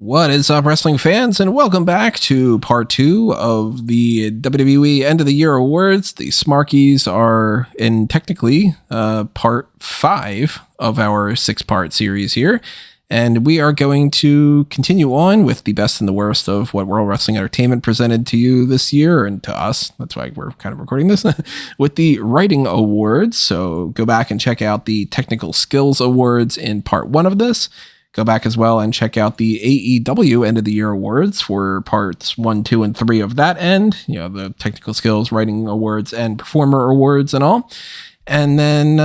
What is up, wrestling fans, and welcome back to part 2 of the WWE End of the Year Awards. The Smarkies are in technically part 5 of our 6-part series here, and we are going to continue on with the best and the worst of what World Wrestling Entertainment presented to you this year, and to us. That's why we're kind of recording this, with the Writing Awards. So go back and check out the Technical Skills Awards in part 1 of this. Go back as well and check out the AEW End of the Year Awards for parts 1, 2, and 3 of that end. You know, the Technical Skills, Writing Awards, and Performer Awards and all. And then,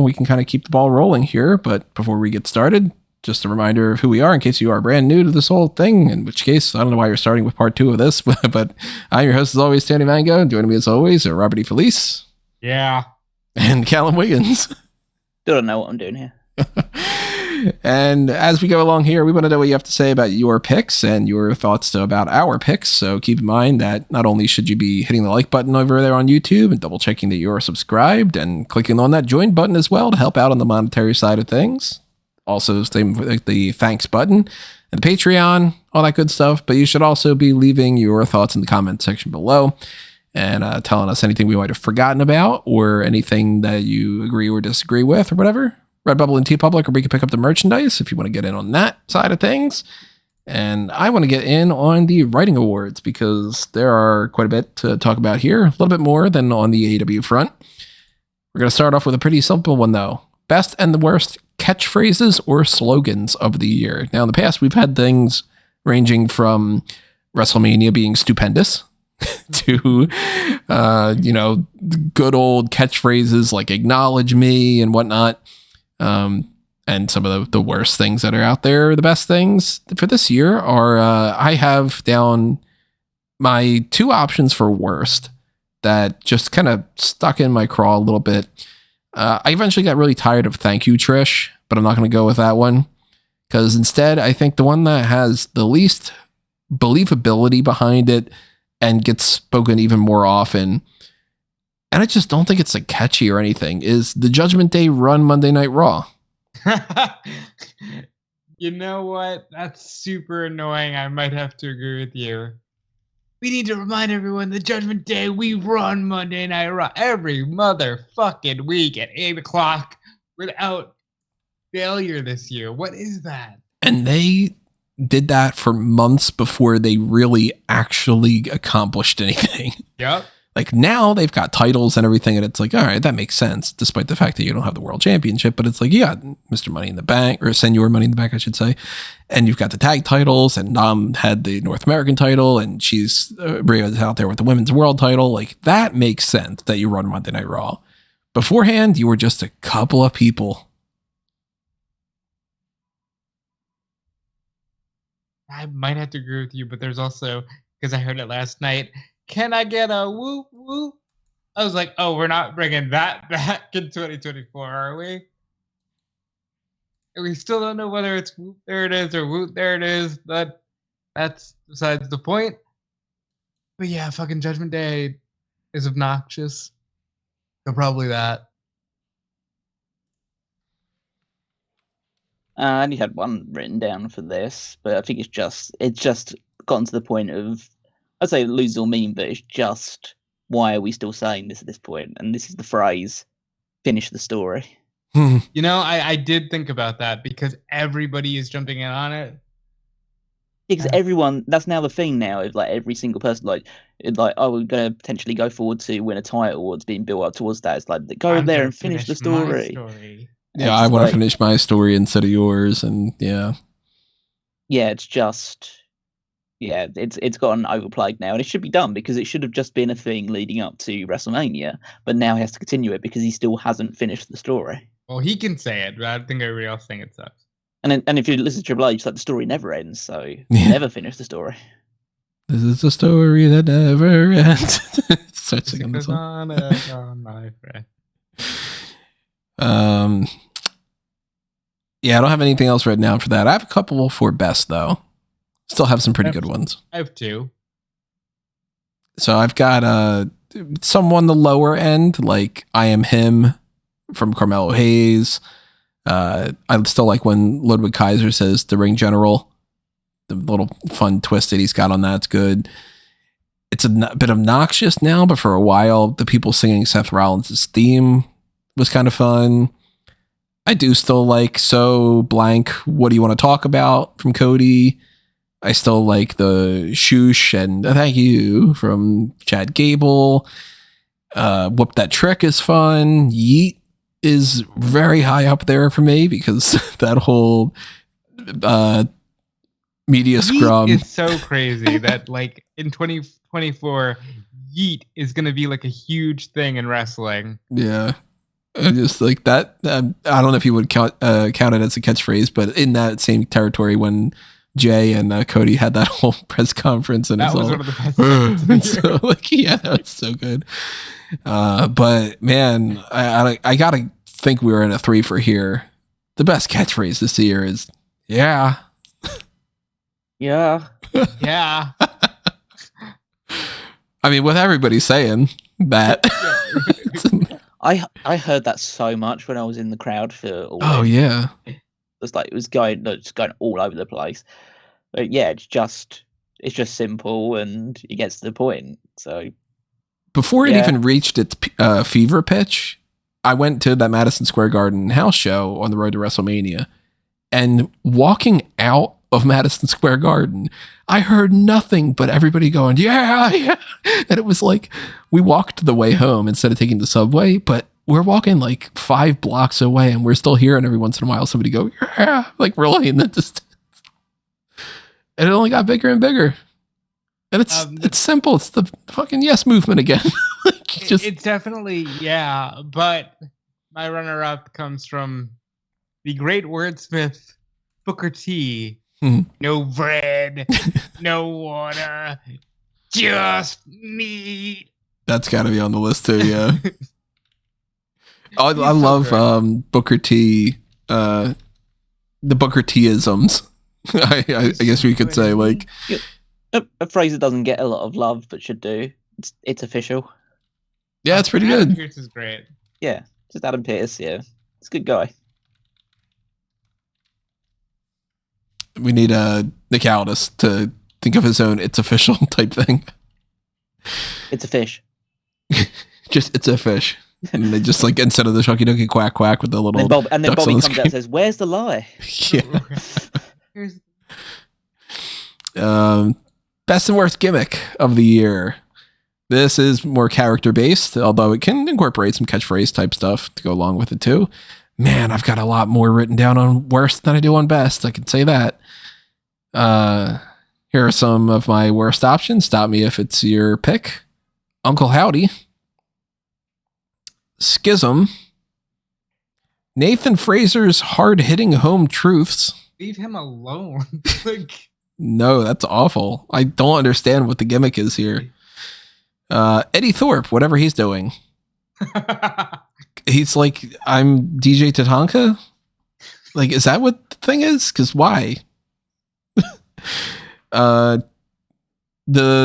we can kind of keep the ball rolling here. But before we get started, just a reminder of who we are in case you are brand new to this whole thing, in which case, I don't know why you're starting with part 2 of this, but I'm your host as always, Tanny Mango, and joining me as always are Robert DeFelice. Yeah. And Callum Wiggins. Don't know what I'm doing here. And as we go along here, we want to know what you have to say about your picks and your thoughts about our picks. So keep in mind that not only should you be hitting the like button over there on YouTube and double checking that you're subscribed and clicking on that join button as well to help out on the monetary side of things. Also, same with the thanks button and the Patreon, all that good stuff. But you should also be leaving your thoughts in the comment section below and telling us anything we might have forgotten about or anything that you agree or disagree with or whatever. Redbubble and TeePublic, or we can pick up the merchandise if you want to get in on that side of things. And I want to get in on the Writing Awards because there are quite a bit to talk about here, a little bit more than on the AEW front. We're going to start off with a pretty simple one, though. Best and the worst catchphrases or slogans of the year. Now, in the past, we've had things ranging from WrestleMania being stupendous to, good old catchphrases like acknowledge me and whatnot. And some of the worst things that are out there. The best things for this year are, I have down my 2 options for worst that just kind of stuck in my craw a little bit. I eventually got really tired of thank you, Trish, but I'm not going to go with that one because instead I think the one that has the least believability behind it and gets spoken even more often, and I just don't think it's like catchy or anything, is the Judgment Day run Monday Night Raw. You know what? That's super annoying. I might have to agree with you. We need to remind everyone the Judgment Day, we run Monday Night Raw every motherfucking week at 8 o'clock without failure this year. What is that? And they did that for months before they really actually accomplished anything. Yep. Like now they've got titles and everything, and it's like, all right, that makes sense, despite the fact that you don't have the world championship. But it's like, you got Mr. Money in the Bank, or Senor Money in the Bank, I should say. And you've got the tag titles, and Nam had the North American title, and she's Rhea's out there with the women's world title. Like that makes sense that you run Monday Night Raw. Beforehand, you were just a couple of people. I might have to agree with you, but there's also, because I heard it last night, can I get a whoop whoop? I was like, oh, we're not bringing that back in 2024, are we? And we still don't know whether it's whoop there it is or whoop there it is, but that's besides the point. But yeah, fucking Judgment Day is obnoxious. So probably that. I only had one written down for this, but I think it's just gotten to the point of, I'd say lose all meaning, but it's just, why are we still saying this at this point? And this is the phrase, finish the story. You know, I did think about that because everybody is jumping in on it. Because everyone, that's now the thing now, is like every single person, oh, we're going to potentially go forward to win a title, or it's being built up towards that. It's like, go over there and finish the story. Yeah, I want to finish my story instead of yours, and yeah. Yeah, it's just, yeah, it's gotten overplayed now, and it should be done because it should have just been a thing leading up to WrestleMania, but now he has to continue it because he still hasn't finished the story. Well, he can say it, but I think everybody else thinks it sucks. And if you listen to Triple H, like the story never ends, so you never finish the story. This is a story that never ends. Start singing this song. My friend. Yeah, I don't have anything else written down for that. I have a couple for best though. Still have some pretty good ones. I have 2. So I've got some on the lower end, like I Am Him from Carmelo Hayes. I still like when Ludwig Kaiser says the ring general. The little fun twist that he's got on that's good. It's a bit obnoxious now, but for a while, the people singing Seth Rollins' theme was kind of fun. I do still like So Blank, What Do You Want to Talk About from Cody. I still like the Shoosh and Thank You from Chad Gable. Whoop That Trick is fun. Yeet is very high up there for me because that whole media scrum is so crazy that like in 2024, Yeet is going to be like a huge thing in wrestling. Yeah. I just like that. I don't know if you would count it as a catchphrase, but in that same territory when Jay and Cody had that whole press conference, and that was one of the best. So like, yeah, that's so good. But man, I gotta think we were in a 3 for here. The best catchphrase this year is yeah. Yeah. Yeah. I mean, with everybody saying that. I heard that so much when I was in the crowd for all Oh this. yeah. It was just going all over the place. But yeah, it's just simple and it gets to the point. So before it even reached its fever pitch, I went to that Madison Square Garden house show on the road to WrestleMania, and walking out of Madison Square Garden, I heard nothing but everybody going, yeah, yeah. And it was like, we walked the way home instead of taking the subway, but we're walking like 5 blocks away and we're still hearing every once in a while somebody go, yeah, like really in the distance. And it only got bigger and bigger. And it's simple. It's the fucking yes movement again. It's definitely, yeah. But my runner-up comes from the great wordsmith Booker T. No bread, no water, just meat. That's got to be on the list too, yeah. I love Booker T, the Booker T-isms. I guess we could say, like... A phrase that doesn't get a lot of love, but should do. It's official. Yeah, it's pretty Adam good. Pearce is great. Yeah, just Adam Pearce, yeah. It's a good guy. We need Nick Aldis to think of his own "it's official" type thing. It's a fish. Just it's a fish, and they just like instead of the shucky ducky quack quack with the little and then Bobby comes out and says, "Where's the lie?" Yeah. Best and worst gimmick of the year. This is more character based, although it can incorporate some catchphrase type stuff to go along with it too. Man, I've got a lot more written down on worst than I do on best. I can say that. Here are some of my worst options. Stop me if it's your pick. Uncle Howdy. Schism. Nathan Fraser's hard-hitting home truths. Leave him alone. Like, no, that's awful. I don't understand what the gimmick is here. Eddie Thorpe, whatever he's doing. He's like, I'm DJ Tatanka? Like, is that what the thing is? Because why? The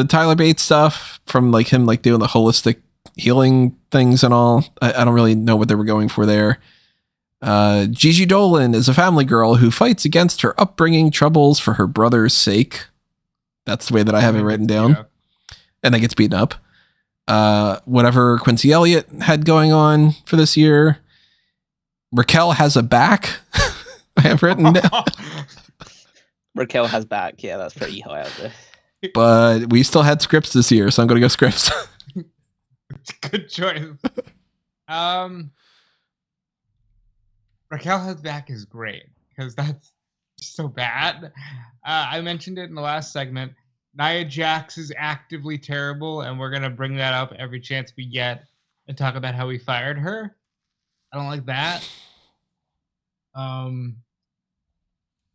Tyler Bates stuff from like him like doing the holistic healing things and all. I don't really know what they were going for there. Gigi Dolan is a family girl who fights against her upbringing troubles for her brother's sake. That's the way that I have it written down. And then gets beaten up. Whatever Quincy Elliott had going on for this year. Raquel has a back. I have written down. Raquel has back. Yeah, that's pretty high out there. But we still had scripts this year, so I'm going to go scripts. Good choice. Raquel has back is great because that's so bad. I mentioned it in the last segment. Nia Jax is actively terrible, and we're going to bring that up every chance we get and talk about how we fired her. I don't like that.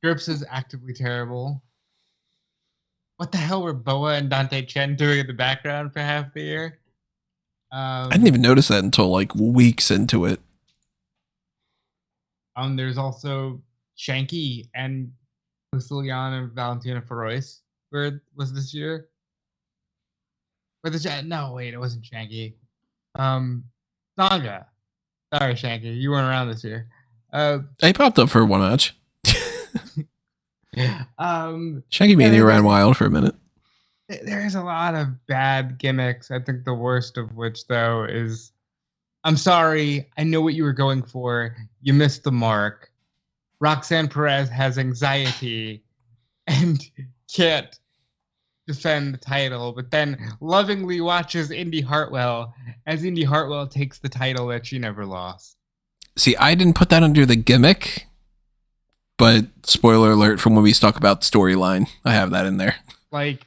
Grips is actively terrible. What the hell were Boa and Dante Chen doing in the background for half the year? I didn't even notice that until like weeks into it. There's also Shanky and Lucilian and Valentina Feroz. Where was this year? No, wait, it wasn't Shanky. Sandra. Sorry, Shanky, you weren't around this year. He popped up for one match. Shaggy Mania ran wild for a minute. There's a lot of bad gimmicks. I think the worst of which, though, is I'm sorry. I know what you were going for. You missed the mark. Roxanne Perez has anxiety and can't defend the title, but then lovingly watches Indy Hartwell as Indy Hartwell takes the title that she never lost. See, I didn't put that under the gimmick, but spoiler alert from when we talk about storyline, I have that in there. Like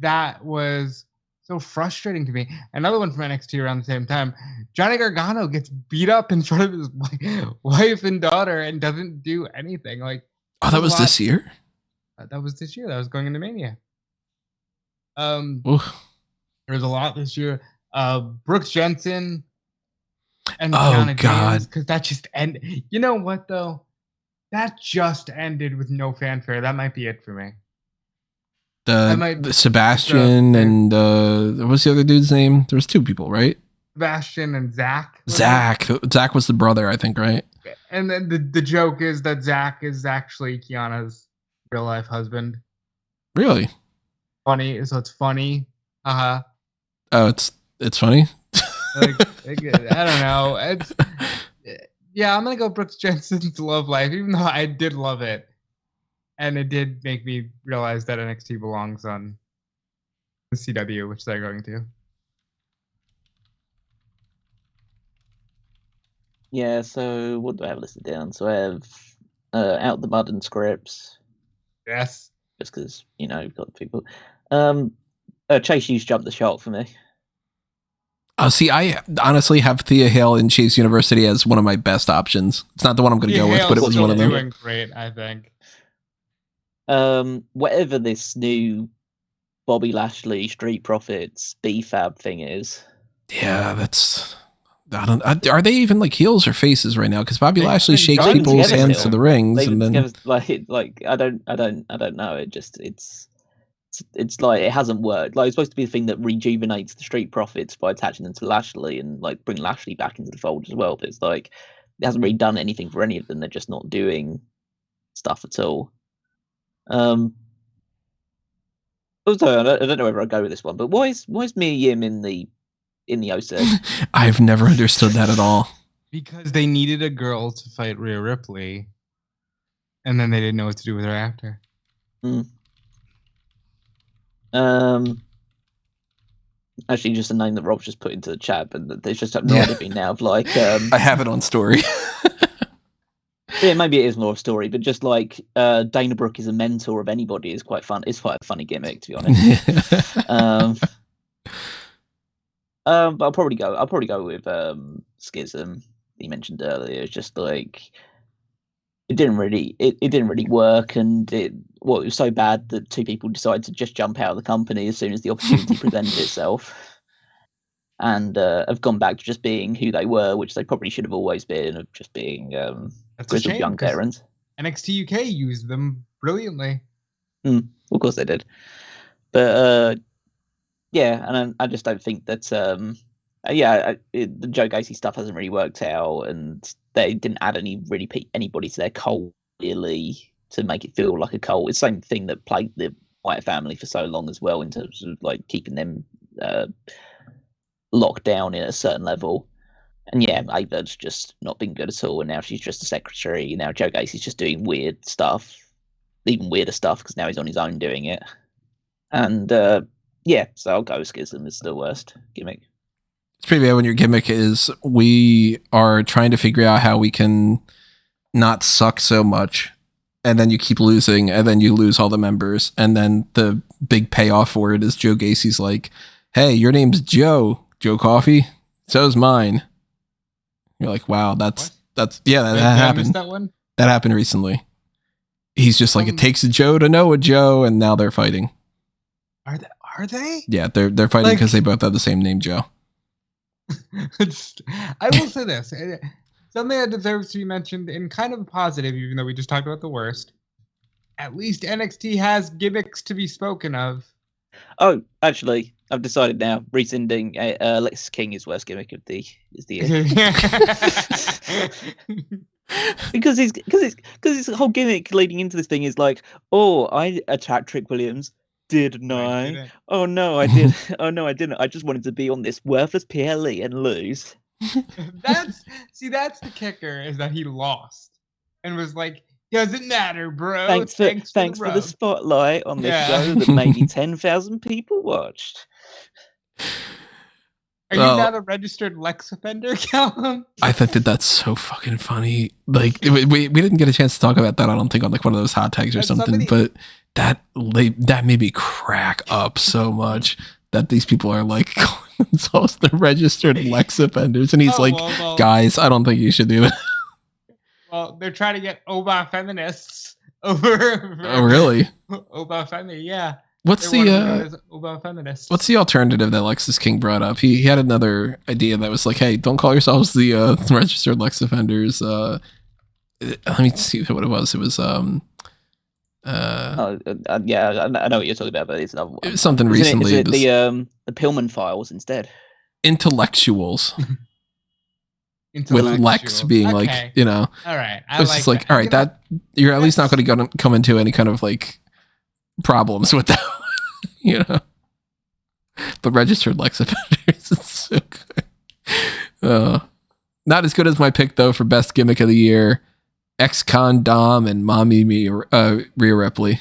that was so frustrating to me. Another one from NXT around the same time, Johnny Gargano gets beat up in front of his wife and daughter and doesn't do anything. Like, oh, that was this year? That was this year. That was going into Mania. There was a lot this year. Brooks Jensen and Kiana James, because that just ended. You know what though? That just ended with no fanfare. That might be it for me. The Sebastian and what's the other dude's name? There was two people, right? Sebastian and Zach. Zach was the brother, I think, right? And then the joke is that Zach is actually Kiana's real life husband. Really? Funny, so it's funny. Oh, it's funny. I don't know. Yeah, I'm gonna go Brooks Jensen's love life, even though I did love it. And it did make me realize that NXT belongs on the CW, which they're going to. Yeah, so what do I have listed down? So I have Out the Mud and Scripts. Yes. Just because, you've got the people. Chase Hughes jumped the shark for me. See, I honestly have Thea Hale in Chase University as one of my best options. It's not the one I'm going to go with, but it was one of them. Doing great, I think. Whatever this new Bobby Lashley Street Profits B-Fab thing is. Yeah, are they even like heels or faces right now? Because Bobby Lashley shakes people's hands to the rings, and then I don't know. It's like it hasn't worked. Like it's supposed to be the thing that rejuvenates the Street Profits by attaching them to Lashley and like bring Lashley back into the fold as well. But it's like it hasn't really done anything for any of them. They're just not doing stuff at all. Also, I don't know where I go with this one, but why is Mia Yim in the OC? I've never understood that at all. Because they needed a girl to fight Rhea Ripley, and then they didn't know what to do with her after. Actually, just a name that Rob's just put into the chat, but there's just reminded me now of like I have it on story. Yeah, maybe it is more of a story, but just like Dana Brooke is a mentor of anybody is quite fun. It's quite a funny gimmick, to be honest. But I'll probably go with Schism that you mentioned earlier. It's just like it didn't really work, and it was so bad that two people decided to just jump out of the company as soon as the opportunity presented itself, and have gone back to just being who they were, which they probably should have always been, of just being grizzled young veterans. NXT UK used them brilliantly. Of course they did, but yeah, and I just don't think that the Joe Gacy stuff hasn't really worked out, and they didn't add anybody to their cult really to make it feel like a cult. It's the same thing that plagued the Wyatt family for so long as well, in terms of like keeping them locked down in a certain level. And yeah, Ava's just not been good at all, and now she's just a secretary. Now Joe Gacy's just doing weird stuff, even weirder stuff, because now he's on his own doing it. And yeah, so I'll go with Schism as the worst gimmick. It's pretty bad when your gimmick is we are trying to figure out how we can not suck so much, and then you keep losing, and then you lose all the members, and then the big payoff for it is Joe Gacy's like, hey, your name's Joe Coffey, so's mine. You're like, wow, that's that happened. That one? That happened recently. He's just like, it takes a Joe to know a Joe, and now they're fighting. Are they? Yeah, they're fighting because they both have the same name, Joe. I will say this. Something that deserves to be mentioned in kind of a positive, even though we just talked about the worst. At least NXT has gimmicks to be spoken of. Oh, actually, I've decided now. Rescinding Lex King is worst gimmick of the year. because his whole gimmick leading into this thing is like, oh, I attacked Trick Williams, didn't I? Oh no, I did. Oh no, I didn't. I just wanted to be on this worthless PLE and lose. That's the kicker, is that he lost and was like, doesn't matter, bro. Thanks for the spotlight on this show that maybe 10,000 people watched. Are you not a registered Lex offender, Callum? I think that's so fucking funny. Like we didn't get a chance to talk about that, I don't think, on like one of those hot tags or something, but that made me crack up so much that these people are like calling themselves the registered Lex offenders, and he's well, guys, I don't think you should do that. Well, they're trying to get Oba feminists over. Oh, really? Oba feminist, yeah. What's the alternative that Lexus King brought up? He had another idea that was like, hey, don't call yourselves the registered Lex offenders. Let me see what it was. It was yeah, I know what you're talking about, but it's another one. It was something recently. Is it the Pillman files instead? Intellectuals. With Lex being like, you know, all right. It's just like, all right, that you're at least not going to come into any kind of like problems with that, you know. But registered Lex offenders, it's so good. Not as good as my pick though for best gimmick of the year. Ex-con Dom and Mommy Rhea Ripley.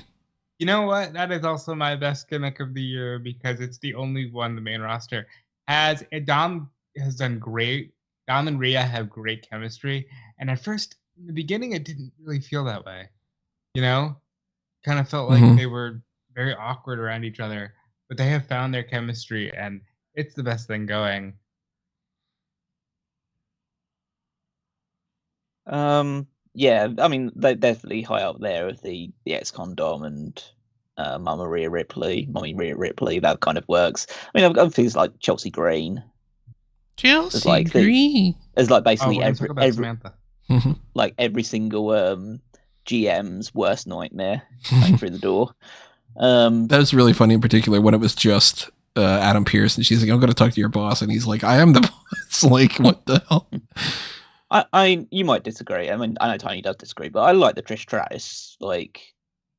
You know what? That is also my best gimmick of the year because it's the only one the main roster has. Dom has done great. Dom and Rhea have great chemistry, and at first, in the beginning, it didn't really feel that way. You know, kind of felt like they were very awkward around each other, but they have found their chemistry, and it's the best thing going. Yeah, I mean, they're definitely high up there with the ex-con Dom and Mommy Rhea Ripley, that kind of works. I mean, I've things like Chelsea Green. Chelsea Green. It's like basically Samantha. Like every single GM's worst nightmare coming through the door. That was really funny in particular when it was just Adam Pearce and she's like, I'm going to talk to your boss. And he's like, I am the boss. Like, what the hell? You might disagree. I mean, I know Tony does disagree, but I like the Trish Stratus, like,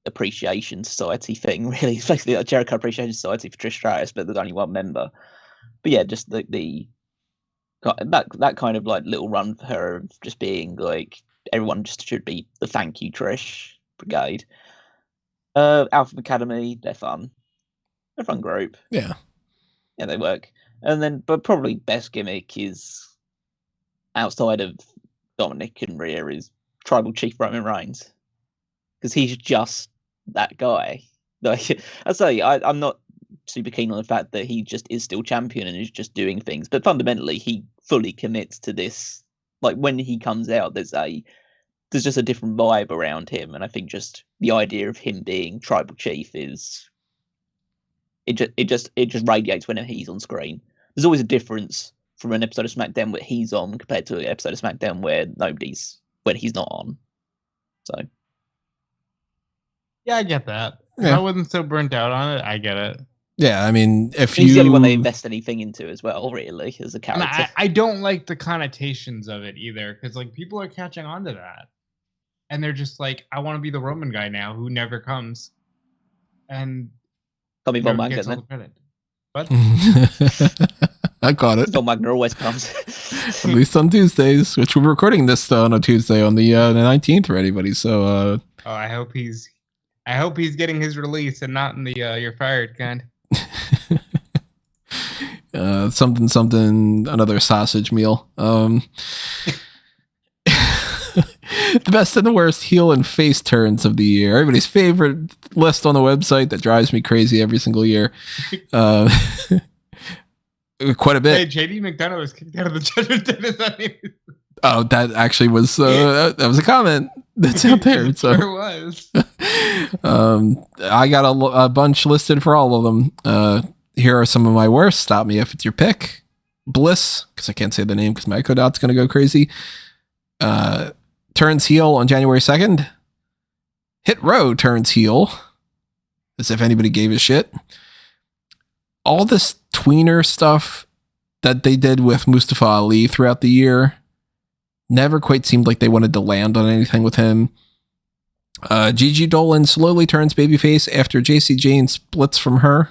appreciation society thing, really. It's basically a Jericho Appreciation Society for Trish Stratus, but there's only one member. But yeah, just the that kind of like little run for her of just being like, everyone just should be the thank you Trish brigade. Alpha Academy, they're fun. They're a fun group. Yeah, they work. And then, but probably best gimmick is outside of Dominic and Rhea is Tribal Chief Roman Reigns, because he's just that guy. Like I say, I'm not super keen on the fact that he just is still champion and is just doing things, but fundamentally he fully commits to this. Like when he comes out, there's just a different vibe around him, and I think just the idea of him being Tribal Chief is it just radiates whenever he's on screen. There's always a difference from an episode of SmackDown where he's on compared to an episode of SmackDown when he's not on. So yeah, I get that. Yeah. I wasn't so burnt out on it. I get it. Yeah, I mean, he's the only one they invest anything into as well, really, as a character. I don't like the connotations of it either, because like people are catching on to that, and they're just like, I want to be the Roman guy now who never comes, and Tommy Von Wagner then. Credit. What? I got it. Von Wagner always comes. At least on Tuesdays, which we're recording this on a Tuesday on the 19th for anybody. So, I hope he's getting his release and not in the you're fired kind. Something, another sausage meal. The best and the worst heel and face turns of the year. Everybody's favorite list on the website that drives me crazy every single year. Quite a bit. Hey, JD McDonough was kicked out of the Judgment Day. Oh, that actually was that was a comment that's out there. So sure was. I got a bunch listed for all of them. Here are some of my worst. Stop me if it's your pick. Bliss, because I can't say the name because my Echo Dot's going to go crazy. Turns heel on January 2nd. Hit Row turns heel. As if anybody gave a shit. all this tweener stuff that they did with Mustafa Ali throughout the year never quite seemed like they wanted to land on anything with him. Gigi Dolan slowly turns babyface after JC Jane splits from her.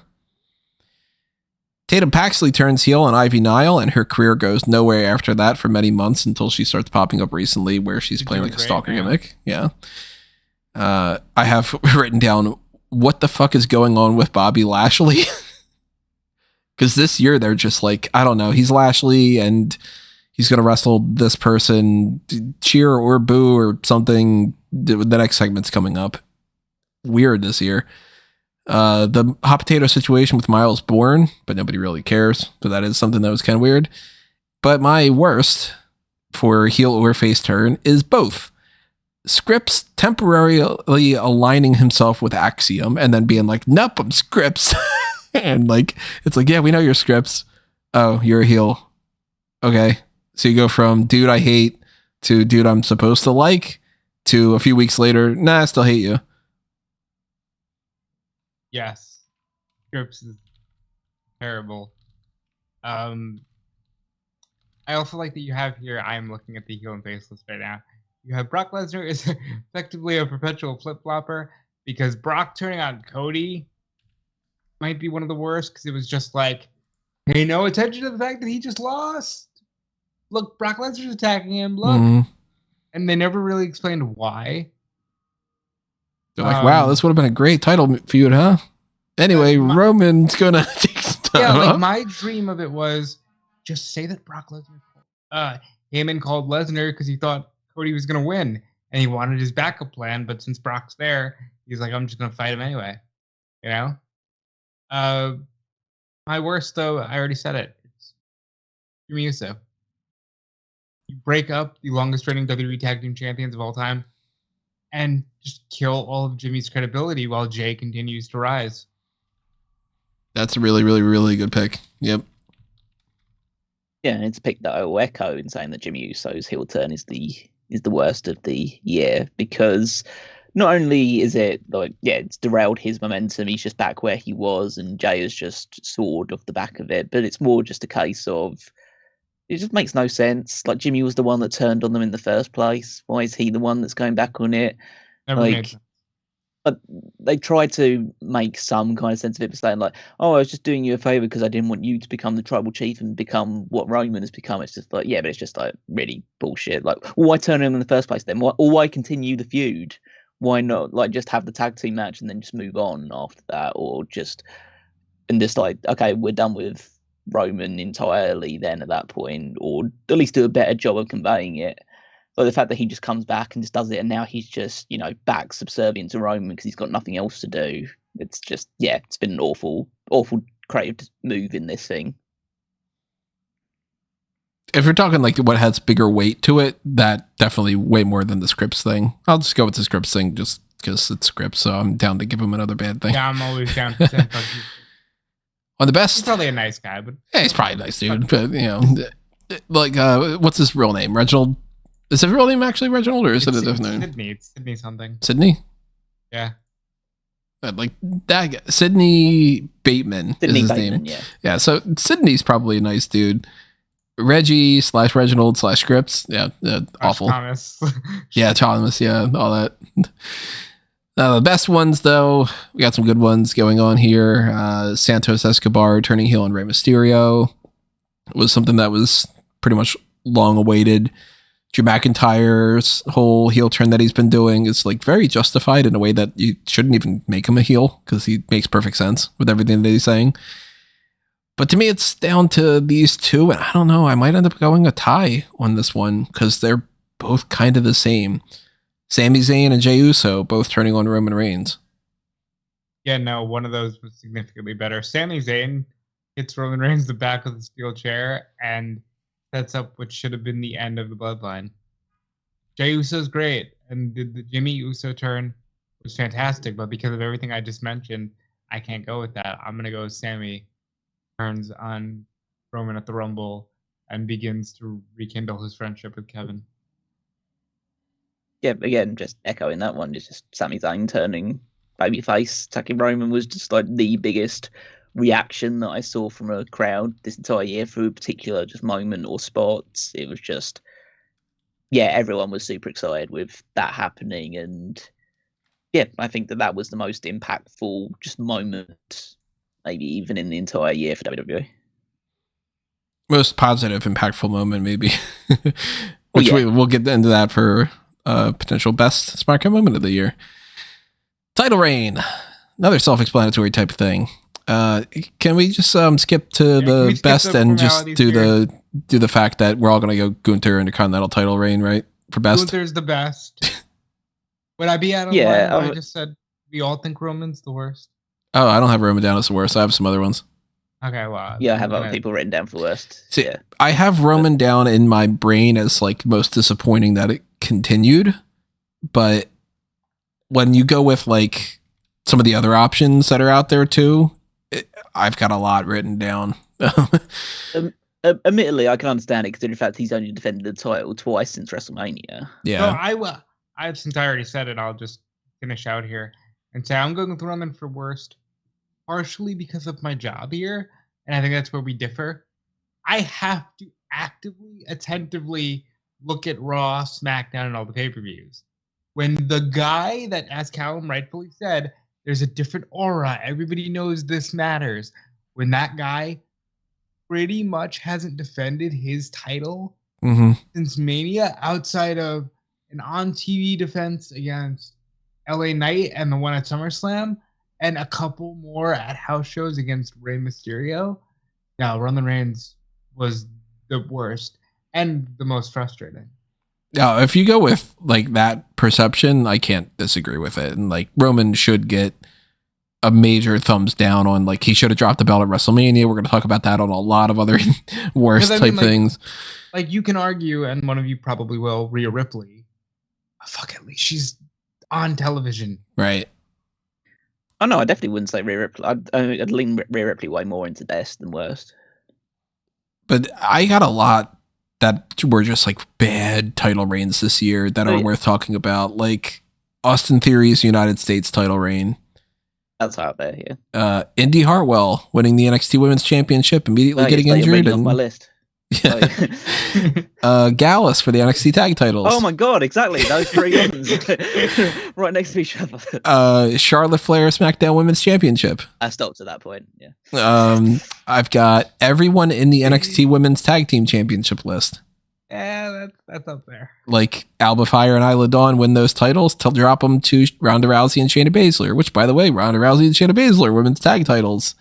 Tatum Paxley turns heel on Ivy Nile, and her career goes nowhere after that for many months until she starts popping up recently where she's playing like a stalker gimmick. Yeah. I have written down, what the fuck is going on with Bobby Lashley? Because this year they're just like, I don't know, he's Lashley and he's going to wrestle this person, cheer or boo or something. The next segment's coming up. Weird this year. The hot potato situation with Miles Bourne, but nobody really cares. So that is something that was kind of weird. But my worst for heel or face turn is both. Scripps temporarily aligning himself with Axiom and then being like, nope, I'm Scripps. And like, it's like, yeah, we know you're Scripps. Oh, you're a heel. Okay. So you go from dude I hate to dude I'm supposed to like to a few weeks later, nah, I still hate you. Yes. Scripps is terrible. I also like that you have here, I'm looking at the heel and face list right now. You have Brock Lesnar is effectively a perpetual flip-flopper because Brock turning on Cody might be one of the worst because it was just like, pay no attention to the fact that he just lost. Look, Brock Lesnar's attacking him. Look. Mm-hmm. And they never really explained why. They're like, wow, this would have been a great title feud, huh? Anyway, Roman's going to take some time. Yeah, like my dream of it was just say that Brock Lesnar Heyman called Lesnar because he thought Cody was going to win. And he wanted his backup plan. But since Brock's there, he's like, I'm just going to fight him anyway. You know? My worst, though, I already said it. It's Jimmy Uso. You break up the longest reigning WWE Tag Team Champions of all time and just kill all of Jimmy's credibility while Jay continues to rise. That's a really, really, really good pick. Yep. Yeah, and it's a pick that I will echo in saying that Jimmy Uso's heel turn is the worst of the year because not only is it like, yeah, it's derailed his momentum, he's just back where he was, and Jay has just soared off the back of it, but it's more just a case of it just makes no sense. Like, Jimmy was the one that turned on them in the first place. Why is he the one that's going back on it? But they tried to make some kind of sense of it by saying like, oh, I was just doing you a favor because I didn't want you to become the tribal chief and become what Roman has become. It's just like, yeah, but it's just like really bullshit. Like, why turn him in the first place then? Why continue the feud? Why not like just have the tag team match and then just move on after that, or just like, okay, we're done with Roman entirely then at that point, or at least do a better job of conveying it. But the fact that he just comes back and just does it, and now he's just, you know, back subservient to Roman because he's got nothing else to do. It's just, yeah, it's been an awful creative move in this thing. If you're talking like what has bigger weight to it, that definitely way more than the Scripps thing. I'll just go with the Scripps thing just because it's Scripps, so I'm down to give him another bad thing. Yeah, I'm always down to say on the best. He's probably a nice guy, but yeah, he's probably a nice dude. But you know, like what's his real name? Reginald. Is his real name actually Reginald, or is it a different name? Sydney. It's Sydney something. Sydney. Yeah. Like that guy, Sydney Bateman is his name. Yeah. So Sydney's probably a nice dude. Reggie / Reginald / Scripps. Yeah. Awful. Thomas. Yeah, Thomas. Yeah, all that. The best ones, though, we got some good ones going on here. Santos Escobar turning heel on Rey Mysterio was something that was pretty much long awaited. Drew McIntyre's whole heel turn that he's been doing is like very justified in a way that you shouldn't even make him a heel because he makes perfect sense with everything that he's saying. But to me, it's down to these two, and I don't know, I might end up going a tie on this one because they're both kind of the same. Sami Zayn and Jey Uso both turning on Roman Reigns. Yeah, no, one of those was significantly better. Sami Zayn hits Roman Reigns the back of the steel chair and sets up what should have been the end of the bloodline. Jey Uso's great, and the Jimmy Uso turn was fantastic, but because of everything I just mentioned, I can't go with that. I'm going to go with Sami turns on Roman at the Rumble and begins to rekindle his friendship with Kevin. Yeah, again, just echoing that one, it's just Sami Zayn turning babyface, attacking Roman was just like the biggest reaction that I saw from a crowd this entire year for a particular just moment or spots. It was just, yeah, everyone was super excited with that happening. And yeah, I think that was the most impactful just moment, maybe even in the entire year for WWE. Most positive, impactful moment, maybe. Which we'll get into that for potential best Smark Out Moment of the year. Title reign, another self-explanatory type of thing. Can we just skip to the best and just do the fact that we're all going to go Gunther Intercontinental title reign, right? For best. Gunther's the best. Would I be out of line if I just said we all think Roman's the worst? Oh, I don't have Roman down as the worst. I have some other ones. Okay, well. Yeah, I have other people written down for worst. See, I have Roman down in my brain as like most disappointing that it continued. But when you go with like some of the other options that are out there too, I've got a lot written down. Admittedly, I can understand it because in fact he's only defended the title twice since WrestleMania. Yeah. So since I already said it, I'll just finish out here and say I'm going with Roman for worst, partially because of my job here, and I think that's where we differ. I have to actively, attentively look at Raw, SmackDown, and all the pay-per-views. When the guy that, as Callum rightfully said, there's a different aura. Everybody knows this matters. When that guy pretty much hasn't defended his title since Mania, outside of an on-TV defense against LA Knight and the one at SummerSlam, and a couple more at house shows against Rey Mysterio. Now, Roman Reigns was the worst and the most frustrating. Yeah, if you go with like that perception, I can't disagree with it. And like Roman should get a major thumbs down on like he should have dropped the belt at WrestleMania. We're going to talk about that on a lot of other worst type things. Like you can argue, and one of you probably will, Rhea Ripley. Fuck, at least she's on television, right? Oh no, I definitely wouldn't say Rhea Ripley. I'd lean Rhea Ripley way more into best than worst. But I got a lot that were just like bad title reigns this year that are worth talking about, like Austin Theory's United States title reign. That's out there, yeah. Indy Hartwell winning the NXT Women's Championship, immediately getting injured. Off my list. Yeah. Gallus for the NXT tag titles. Oh my god, exactly. Those three ones right next to each other. Charlotte Flair SmackDown Women's Championship. I stopped at that point, yeah. I've got everyone in the NXT Women's Tag Team Championship list. Yeah, that's up there. Like Alba Fire and Isla Dawn win those titles to drop them to Ronda Rousey and Shayna Baszler, which, by the way, Ronda Rousey and Shayna Baszler women's tag titles,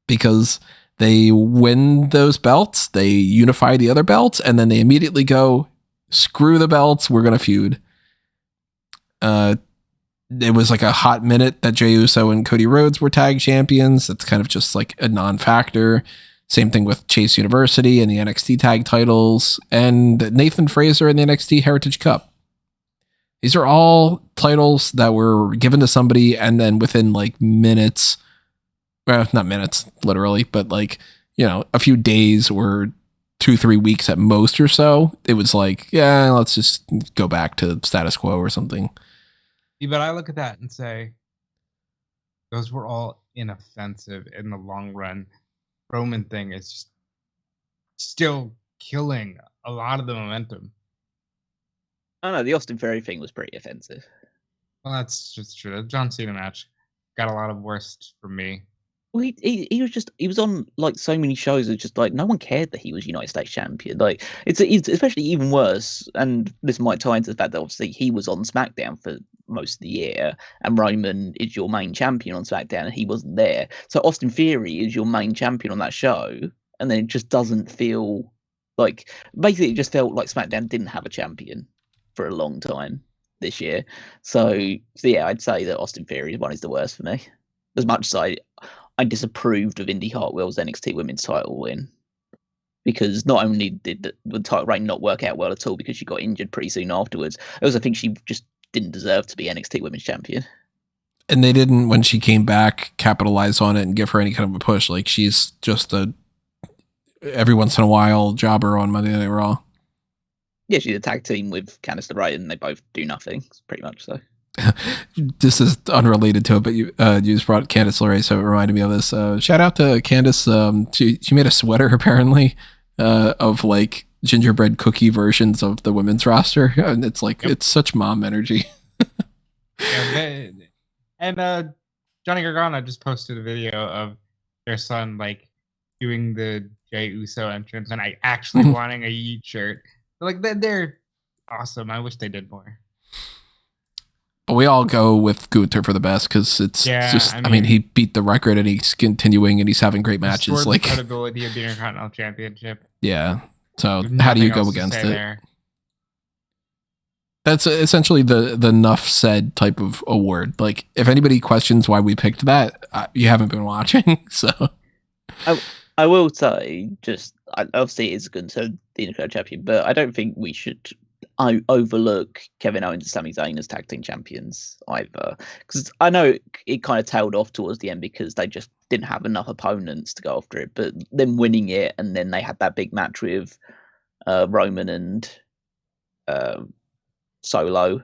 because they win those belts, they unify the other belts, and then they immediately go, screw the belts, we're going to feud. It was like a hot minute that Jey Uso and Cody Rhodes were tag champions. That's kind of just like a non-factor. Same thing with Chase University and the NXT tag titles, and Nathan Fraser and the NXT Heritage Cup. These are all titles that were given to somebody, and then within like minutes, well, not minutes, literally, but like, you know, a few days or 2-3 weeks at most or so, it was like, yeah, let's just go back to status quo or something. Yeah, but I look at that and say, those were all inoffensive in the long run. Roman thing is just still killing a lot of the momentum. I don't know, the Austin Theory thing was pretty offensive. Well, that's just true. The John Cena match got a lot of worst from me. Well, he was on like so many shows. It's just like no one cared that he was United States champion. Like it's especially even worse, and this might tie into the fact that obviously he was on SmackDown for most of the year, and Roman is your main champion on SmackDown, and he wasn't there. So Austin Theory is your main champion on that show, and then it just doesn't feel like, basically it just felt like SmackDown didn't have a champion for a long time this year. So yeah, I'd say that Austin Theory one is the worst for me. As much as I disapproved of Indy Hartwell's NXT Women's title win, because not only did the title reign not work out well at all because she got injured pretty soon afterwards, I also think she just didn't deserve to be NXT Women's Champion. And they didn't, when she came back, capitalize on it and give her any kind of a push. Like she's just a every once in a while jobber on Monday Night Raw. Yeah, she's a tag team with Candice LeRae, and they both do nothing, pretty much so. This is unrelated to it, but you just brought Candice LeRae, so it reminded me of this. Shout out to Candice. She made a sweater apparently of like gingerbread cookie versions of the women's roster, and it's like it's such mom energy. And Johnny Gargano just posted a video of their son like doing the Jey Uso entrance and actually wanting a Yeet shirt. Like they're awesome. I wish they did more. But we all go with Gunther for the best because it's just. I mean, he beat the record and he's continuing and he's having great matches. Like credibility of the Intercontinental Championship. Yeah. So how do you go against it? There. That's essentially the enough said type of award. Like if anybody questions why we picked that, you haven't been watching. So I will say, just obviously it's Gunther, the Intercontinental Champion, but I don't think we should overlook Kevin Owens and Sami Zayn as tag team champions either, because I know it kind of tailed off towards the end because they just didn't have enough opponents to go after it, but them winning it and then they had that big match with Roman and Solo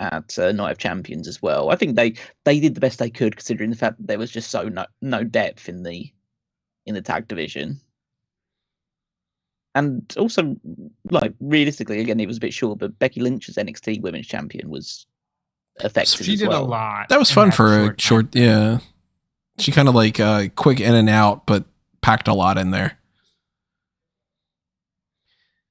at Night of Champions as well. I think they did the best they could considering the fact that there was just no depth in the tag division. And also, like, realistically, again, it was a bit short, but Becky Lynch as NXT Women's Champion was effective. She did a lot. That was fun for a short, yeah. She kind of like quick in and out, but packed a lot in there.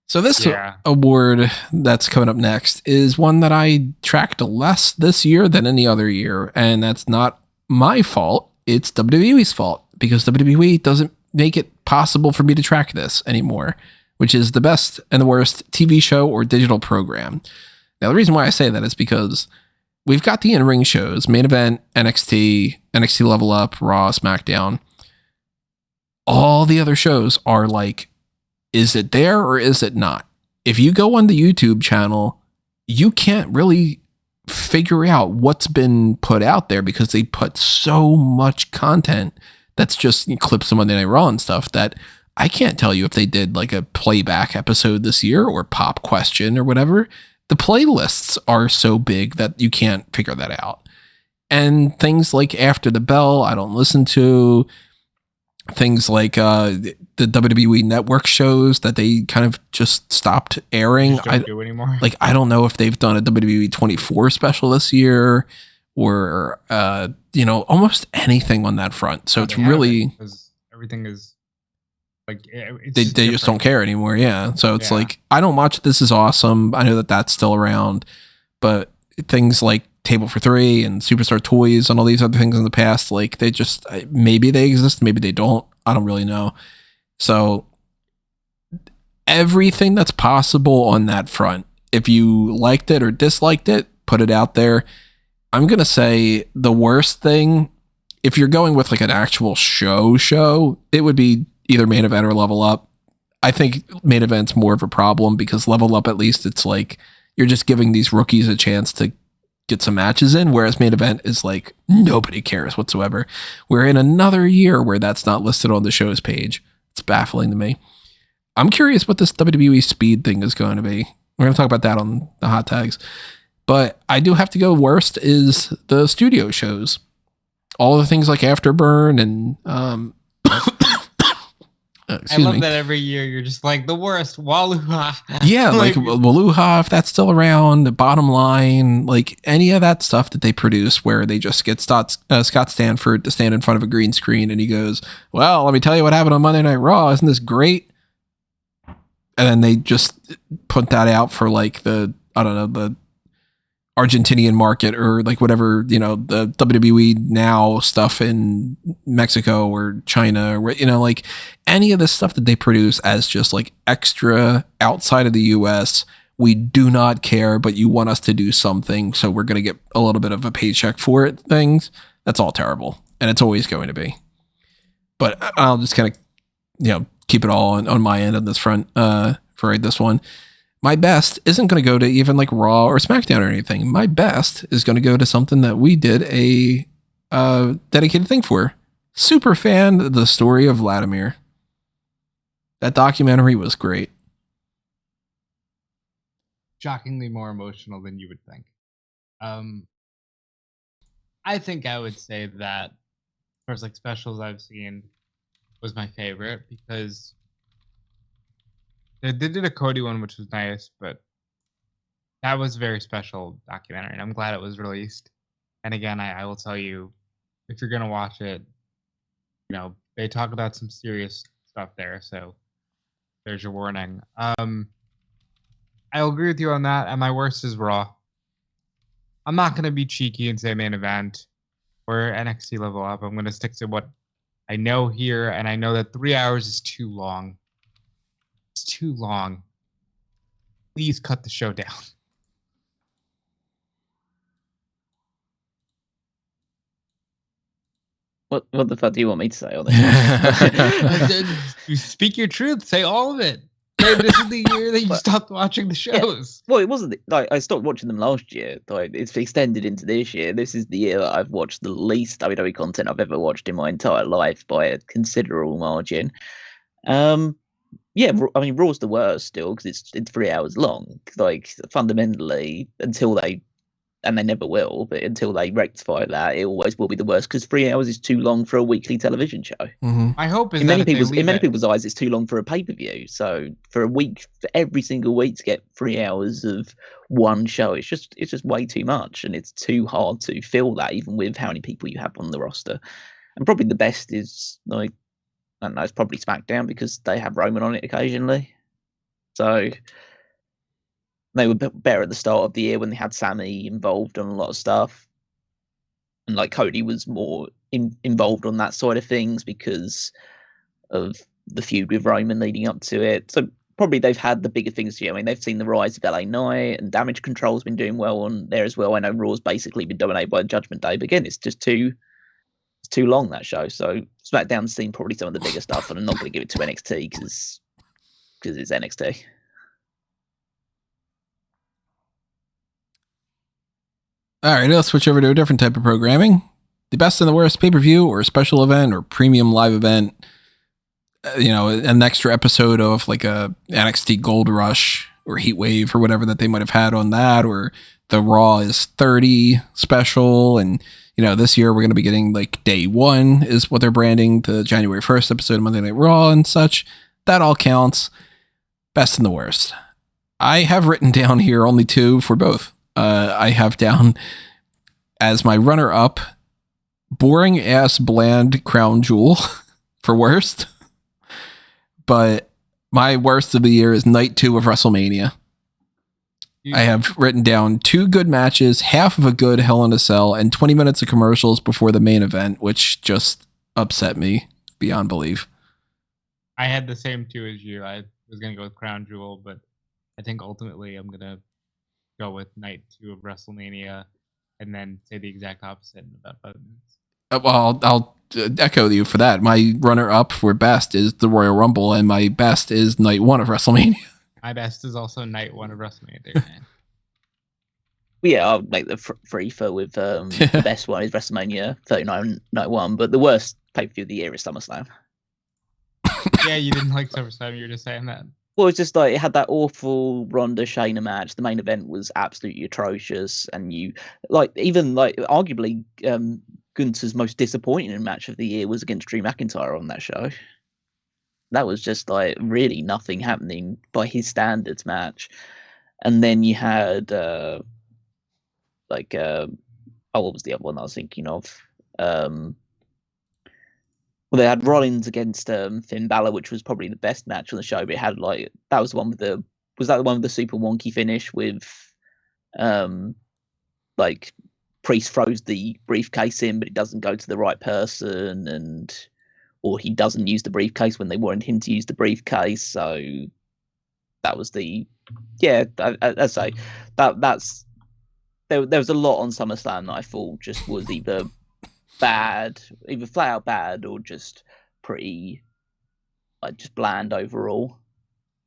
So this award that's coming up next is one that I tracked less this year than any other year, and that's not my fault. It's WWE's fault because WWE doesn't make it possible for me to track this anymore, which is the best and the worst TV show or digital program. Now, the reason why I say that is because we've got the in-ring shows, Main Event, NXT, NXT Level Up, Raw, SmackDown. All the other shows are like, is it there or is it not? If you go on the YouTube channel, you can't really figure out what's been put out there because they put so much content that's just clips of Monday Night Raw and stuff that I can't tell you if they did like a playback episode this year or pop question or whatever. The playlists are so big that you can't figure that out. And things like After the Bell, I don't listen to. Things like the WWE Network shows that they kind of just stopped airing. I don't do anymore. Like, I don't know if they've done a WWE 24 special this year or, almost anything on that front. So it's really... Everything is... Like they just don't care anymore. Yeah. So it's like, I don't watch This Is Awesome. I know that that's still around, but things like Table for Three and Superstar Toys and all these other things in the past, like they just, maybe they exist, maybe they don't. I don't really know. So everything that's possible on that front, if you liked it or disliked it, put it out there. I'm going to say the worst thing, if you're going with like an actual show, it would be either Main Event or Level Up. I think Main Event's more of a problem because Level Up, at least it's like you're just giving these rookies a chance to get some matches in, whereas Main Event is like nobody cares whatsoever. We're in another year where that's not listed on the show's page. It's baffling to me. I'm curious what this WWE Speed thing is going to be. We're going to talk about that on the hot tags. But I do have to go worst is the studio shows. All the things like Afterburn and I love that every year you're just like the worst Waluha. Yeah, like Waluha, if that's still around, the Bottom Line, like any of that stuff that they produce where they just get Scott Stanford to stand in front of a green screen and he goes, well, let me tell you what happened on Monday Night Raw. Isn't this great? And then they just put that out for like the Argentinian market or like whatever, the WWE Now stuff in Mexico or China or, like any of the stuff that they produce as just like extra outside of the US. We do not care, but you want us to do something. So we're going to get a little bit of a paycheck for it. Things that's all terrible. And it's always going to be, but I'll just kind of, keep it all on my end on this front for this one. My best isn't going to go to even like Raw or SmackDown or anything. My best is going to go to something that we did a dedicated thing for. Super fan, The Story of Vladimir. That documentary was great. Shockingly more emotional than you would think. I think I would say that first like specials I've seen was my favorite because they did a Cody one, which was nice, but that was a very special documentary, and I'm glad it was released. And again, I will tell you, if you're gonna watch it, they talk about some serious stuff there, so there's your warning. I'll agree with you on that, and my worst is Raw. I'm not gonna be cheeky and say main event or NXT level up. I'm gonna stick to what I know here, and I know that 3 hours is too long. It's too long. Please cut the show down. What the fuck do you want me to say on this? You speak your truth. Say all of it. Say this is the year that you stopped watching the shows. Yeah. Well, it wasn't like I stopped watching them last year. Like it's extended into this year. This is the year that I've watched the least WWE content I've ever watched in my entire life by a considerable margin. Yeah, I mean, Raw's the worst still because it's 3 hours long. Like fundamentally, until they never will, but until they rectify that, it always will be the worst because 3 hours is too long for a weekly television show. Mm-hmm. My hope is in many people's eyes, it's too long for a pay-per-view. So for a week, for every single week to get 3 hours of one show, it's just way too much, and it's too hard to fill that even with how many people you have on the roster. And probably the best is like, I don't know, it's probably SmackDown because they have Roman on it occasionally. So they were better at the start of the year when they had Sammy involved on a lot of stuff. And like Cody was more involved on that side of things because of the feud with Roman leading up to it. So probably they've had the bigger things here. I mean, they've seen the rise of LA Knight and Damage Control's been doing well on there as well. I know Raw's basically been dominated by Judgment Day, but again, it's just too long, that show. So SmackDown's seen probably some of the bigger stuff, and I'm not going to give it to NXT because it's NXT. All right, let's switch over to a different type of programming. The best and the worst pay-per-view or special event or premium live event. An extra episode of like a NXT Gold Rush or Heat Wave or whatever that they might have had on that, or the Raw is 30 special. And, this year we're going to be getting like Day 1 is what they're branding the January 1st episode of Monday Night Raw and such. That all counts. Best and the worst. I have written down here only 2 for both. I have down as my runner-up, boring ass bland Crown Jewel for worst. But my worst of the year is night 2 of WrestleMania. I have written down 2 good matches, half of a good Hell in a Cell, and 20 minutes of commercials before the main event, which just upset me beyond belief. I had the same 2 as you. I was going to go with Crown Jewel, but I think ultimately I'm going to go with night 2 of WrestleMania and then say the exact opposite in about 5 minutes. Well, I'll echo you for that. My runner-up for best is the Royal Rumble, and my best is night 1 of WrestleMania. My best is also night 1 of WrestleMania. Yeah, I'll make the free for with the best one is WrestleMania 39 night 1, but the worst pay-per-view of the year is SummerSlam. Yeah, you didn't like SummerSlam. You were just saying that. Well, it's just like it had that awful Ronda Shayna match. The main event was absolutely atrocious, and arguably Gunther's most disappointing match of the year was against Drew McIntyre on that show. That was just like really nothing happening by his standards match. And then you had what was the other one I was thinking of? Well, they had Rollins against Finn Balor, which was probably the best match on the show. But it had that was the one with the super wonky finish with Priest throws the briefcase in, but it doesn't go to the right person, or he doesn't use the briefcase when they wanted him to use the briefcase. So that was there was a lot on SummerSlam that I thought just was either flat out bad or just pretty just bland overall.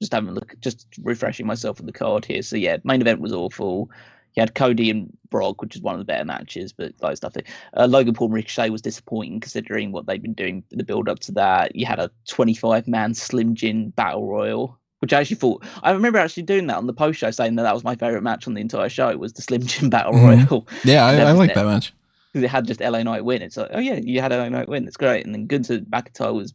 Just having a look, just refreshing myself on the card here. So yeah, main event was awful. You had Cody and Brock, which is one of the better matches, but like stuff. Logan Paul and Ricochet was disappointing considering what they've been doing in the build up to that. You had a 25-man Slim Jim Battle Royal, which I remember actually doing that on the post show, saying that was my favorite match on the entire show. It was the Slim Jim Battle Royal. Yeah, I like that match. because it had just LA Knight win. It's like, oh yeah, you had LA Knight win. That's great. And then Gunther McIntyre was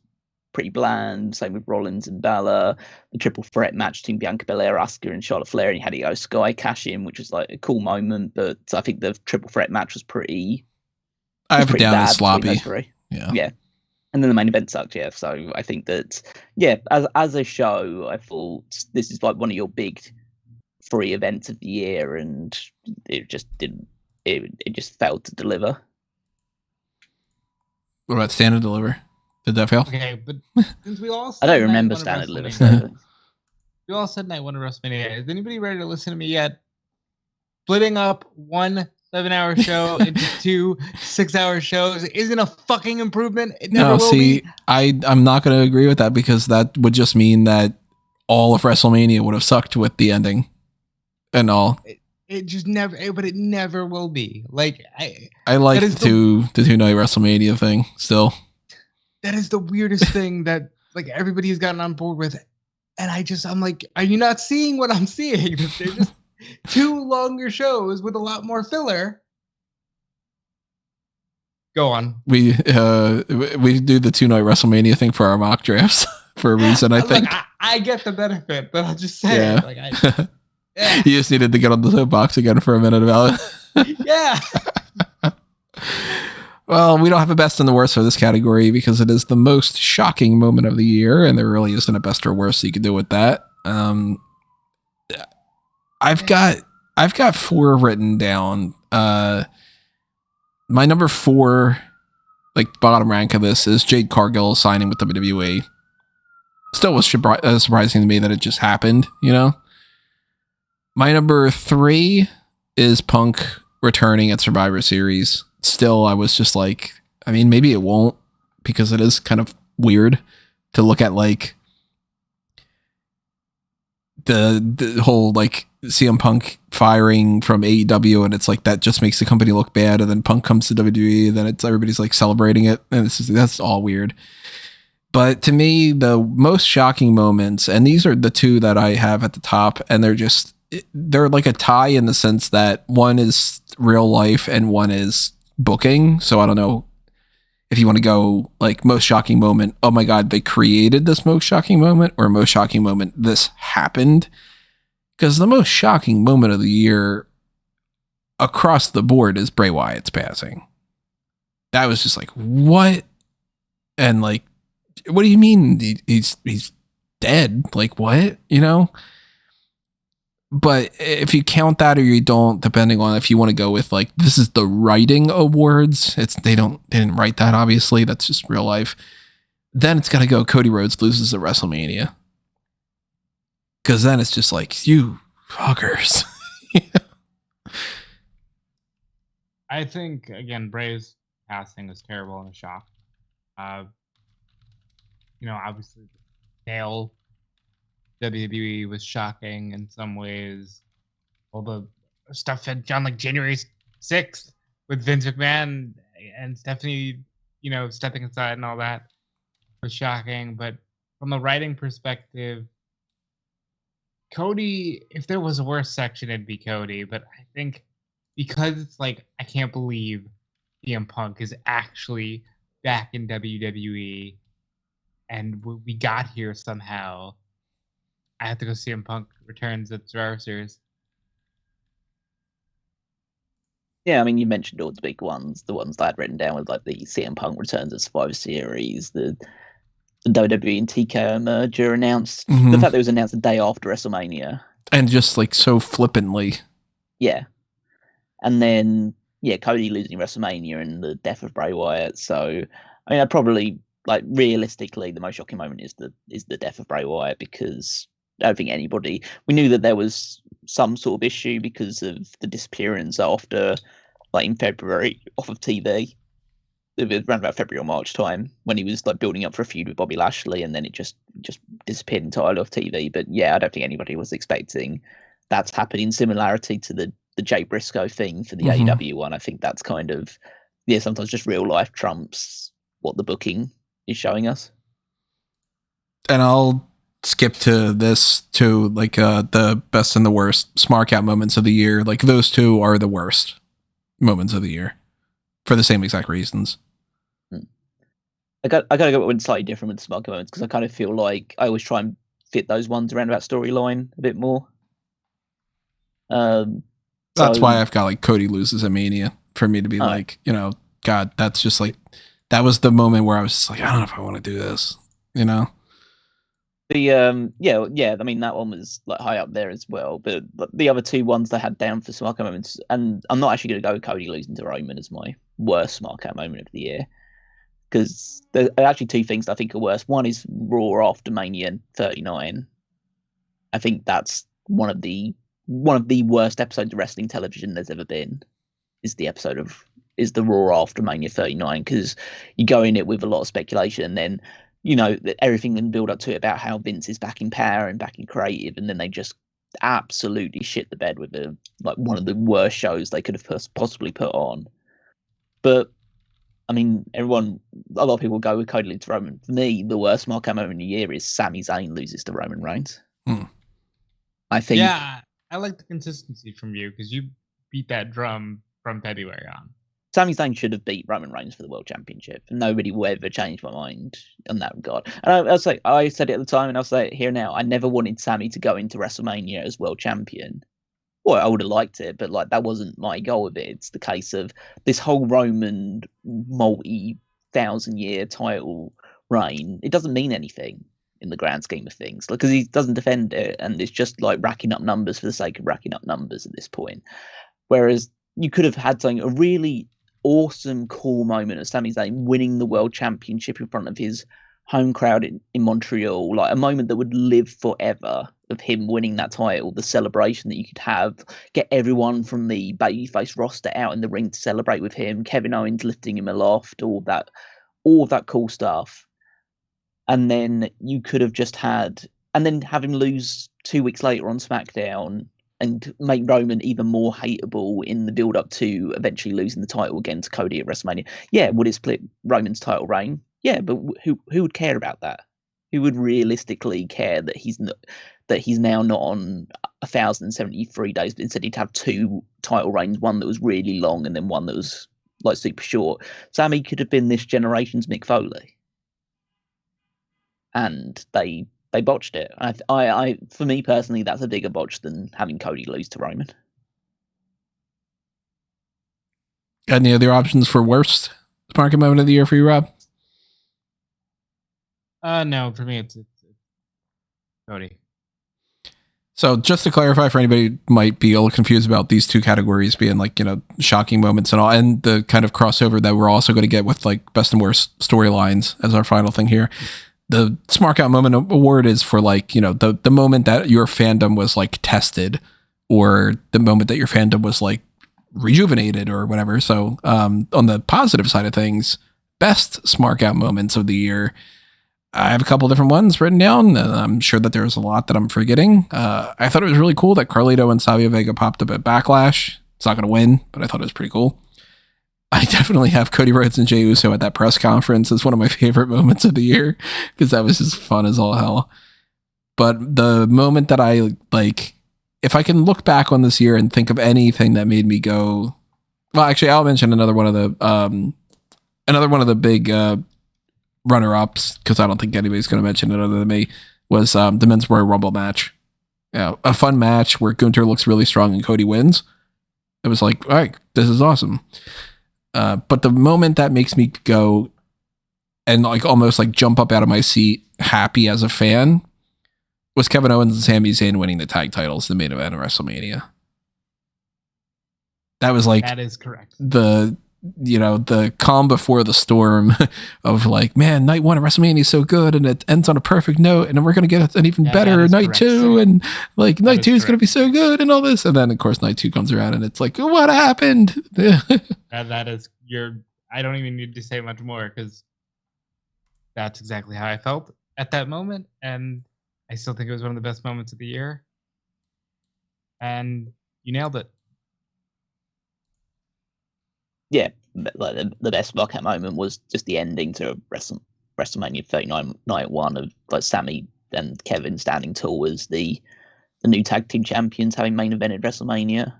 pretty bland. Same with Rollins and Balor. The triple threat match between Bianca Belair, Asuka, and Charlotte Flair, and you had Io Sky cash in, which was like a cool moment. But I think the triple threat match was pretty. I have it down as sloppy. sloppy. Yeah. And then the main event sucked, yeah. So I think that, yeah, as a show, I thought this is like one of your big 3 events of the year, and it just didn't. It just failed to deliver. What about Stand and Deliver? Did that fail? Okay, but since we all said I don't remember Stand and Deliver. So. We all said night one of WrestleMania. Is anybody ready to listen to me yet? Splitting up one 7-hour show into 2 6-hour shows isn't a fucking improvement. It never will be. I'm not going to agree with that, because that would just mean that all of WrestleMania would have sucked with the ending and all. It just never, but it never will be. Like I like the 2-night WrestleMania thing still. That is the weirdest thing that like everybody has gotten on board with, and I'm like, are you not seeing what I'm seeing? They're just 2 longer shows with a lot more filler. Go on. We do the 2-night WrestleMania thing for our mock drafts for a reason, I think. Look, I get the benefit, but I'll just say yeah. Like yeah. You just needed to get on the soapbox again for a minute about it. Yeah. Well, we don't have a best and the worst for this category because it is the most shocking moment of the year, and there really isn't a best or worst you can do with that. I've got 4 written down. My number 4, like bottom rank of this, is Jade Cargill signing with WWE. Still was surprising to me that it just happened, you know? My number 3 is Punk returning at Survivor Series. Still, I was just like, I mean, maybe it won't, because it is kind of weird to look at like the whole like CM Punk firing from AEW, and it's like that just makes the company look bad, and then Punk comes to WWE, and then it's everybody's like celebrating it, and that's all weird. But to me, the most shocking moments, and these are the 2 that I have at the top, and they're like a tie in the sense that one is real life and one is booking. So I don't know if you want to go like most shocking moment, oh my God, they created this most shocking moment, or most shocking moment, this happened. Because the most shocking moment of the year across the board is Bray Wyatt's passing. That was just like, what? And like, what do you mean he's dead? Like, what? You know? But if you count that or you don't, depending on if you want to go with like, this is the writing awards, they didn't write that, obviously, that's just real life. Then it's got to go Cody Rhodes loses at WrestleMania. Because then it's just like, you fuckers. I think, again, Bray's passing was terrible and a shock. Obviously, Dale WWE was shocking in some ways. All the stuff had done like January 6th with Vince McMahon and Stephanie, stepping aside and all that was shocking. But from the writing perspective, Cody, if there was a worse section, it'd be Cody. But I think because it's like, I can't believe CM Punk is actually back in WWE and we got here somehow, I have to go CM Punk returns at Survivor Series. Yeah, I mean, you mentioned all the big ones. The ones that I'd written down with like the CM Punk returns at Survivor Series, the WWE and TKO merger announced. Mm-hmm. The fact that it was announced the day after WrestleMania. And just like so flippantly. Yeah. And then, Cody losing WrestleMania and the death of Bray Wyatt. So, I mean, I'd probably, like, realistically, the most shocking moment is the death of Bray Wyatt, because I don't think anybody... We knew that there was some sort of issue because of the disappearance after, like, in February, off of TV. It was around about February or March time, when he was, like, building up for a feud with Bobby Lashley, and then it just disappeared entirely off TV. But, I don't think anybody was expecting that to happen in similarity to the Jay Briscoe thing for the AEW one. I think that's kind of, sometimes just real life trumps what the booking is showing us. And I'll skip to this to like the best and the worst Smark Out moments of the year. Like those 2 are the worst moments of the year. for the same exact reasons. I gotta go with slightly different with Smark Out Moments because I kind of feel like I always try and fit those ones around that storyline a bit more. That's why I've got like Cody loses at Mania for me to be like, you know, God, that's just like, that was the moment where I was just like, I don't know if I want to do this, you know? The I mean that one was like high up there as well, but the other two ones they had down for Smark Out Moments, and I'm not actually going to go with Cody losing to Roman as my worst Smark Out Moment of the year, because there are actually two things that I think are worse. One is Raw after Mania 39. I think that's one of the worst episodes of wrestling television there's ever been. Is the Raw after Mania 39, because you go in it with a lot of speculation, and then you know everything in build up to it about how Vince is back in power and back in creative, and then they just absolutely shit the bed with one of the worst shows they could have possibly put on. But I mean, a lot of people go with Cody loses to Roman. For me, the worst Smark Out Moment of the year is Sami Zayn loses to Roman Reigns. I think. Yeah, I like the consistency from you because you beat that drum from February on. Sami Zayn should have beat Roman Reigns for the World Championship, and nobody will ever change my mind on that regard. And I said it at the time, and I'll say it here now. I never wanted Sami to go into WrestleMania as World Champion. Well, I would have liked it, but like that wasn't my goal of it. It's the case of this whole Roman multi-thousand-year title reign. It doesn't mean anything in the grand scheme of things, because he doesn't defend it, and it's just like racking up numbers for the sake of racking up numbers at this point. Whereas you could have had a really awesome, cool moment of Sami Zayn winning the World Championship in front of his home crowd in Montreal, like a moment that would live forever of him winning that title, the celebration that you could have, get everyone from the babyface roster out in the ring to celebrate with him, Kevin Owens lifting him aloft, all of that cool stuff. And then you could have just have him lose 2 weeks later on SmackDown and make Roman even more hateable in the build-up to eventually losing the title again to Cody at WrestleMania. Yeah, would it split Roman's title reign? Yeah, but who would care about that? Who would realistically care that he's now not on 1,073 days, but instead he'd have two title reigns, one that was really long and then one that was like super short. Sami could have been this generation's Mick Foley, and they botched it. I for me personally, that's a bigger botch than having Cody lose to Roman. Any other options for worst Smark Out Moment of the year for you, Rob? No, for me it's Cody. So just to clarify for anybody who might be a little confused about these two categories being like, you know, shocking moments and all, and the kind of crossover that we're also going to get with like best and worst storylines as our final thing here. The Smark Out Moment Award is for like, you know, the moment that your fandom was like tested, or the moment that your fandom was like rejuvenated or whatever. So on the positive side of things, best Smark Out moments of the year, I have a couple different ones written down, and I'm sure that there's a lot that I'm forgetting. I thought it was really cool that Carlito and Savio Vega popped up at Backlash. It's not going to win, but I thought it was pretty cool. I definitely have Cody Rhodes and Jey Uso at that press conference as one of my favorite moments of the year, because that was just fun as all hell. But the moment that I like, if I can look back on this year and think of anything that made me go, well, actually, I'll mention another one of the big runner-ups, because I don't think anybody's going to mention it other than me, was the Men's Royal Rumble match. Yeah, a fun match where Gunther looks really strong and Cody wins. It was like, all right, this is awesome. But the moment that makes me go and like almost like jump up out of my seat happy as a fan was Kevin Owens and Sami Zayn winning the tag titles in the main event of WrestleMania. That was like, that is correct. The calm before the storm of like, man, night one of WrestleMania is so good and it ends on a perfect note, and then we're going to get an even better night two, and like night two is going to be so good and all this. And then of course night two comes around and it's like, what happened? that is I don't even need to say much more, because that's exactly how I felt at that moment. And I still think it was one of the best moments of the year. And you nailed it. Yeah, like the best Smark Out moment was just the ending to WrestleMania 39 night one of like Sami and Kevin standing tall as the new tag team champions, having main evented WrestleMania.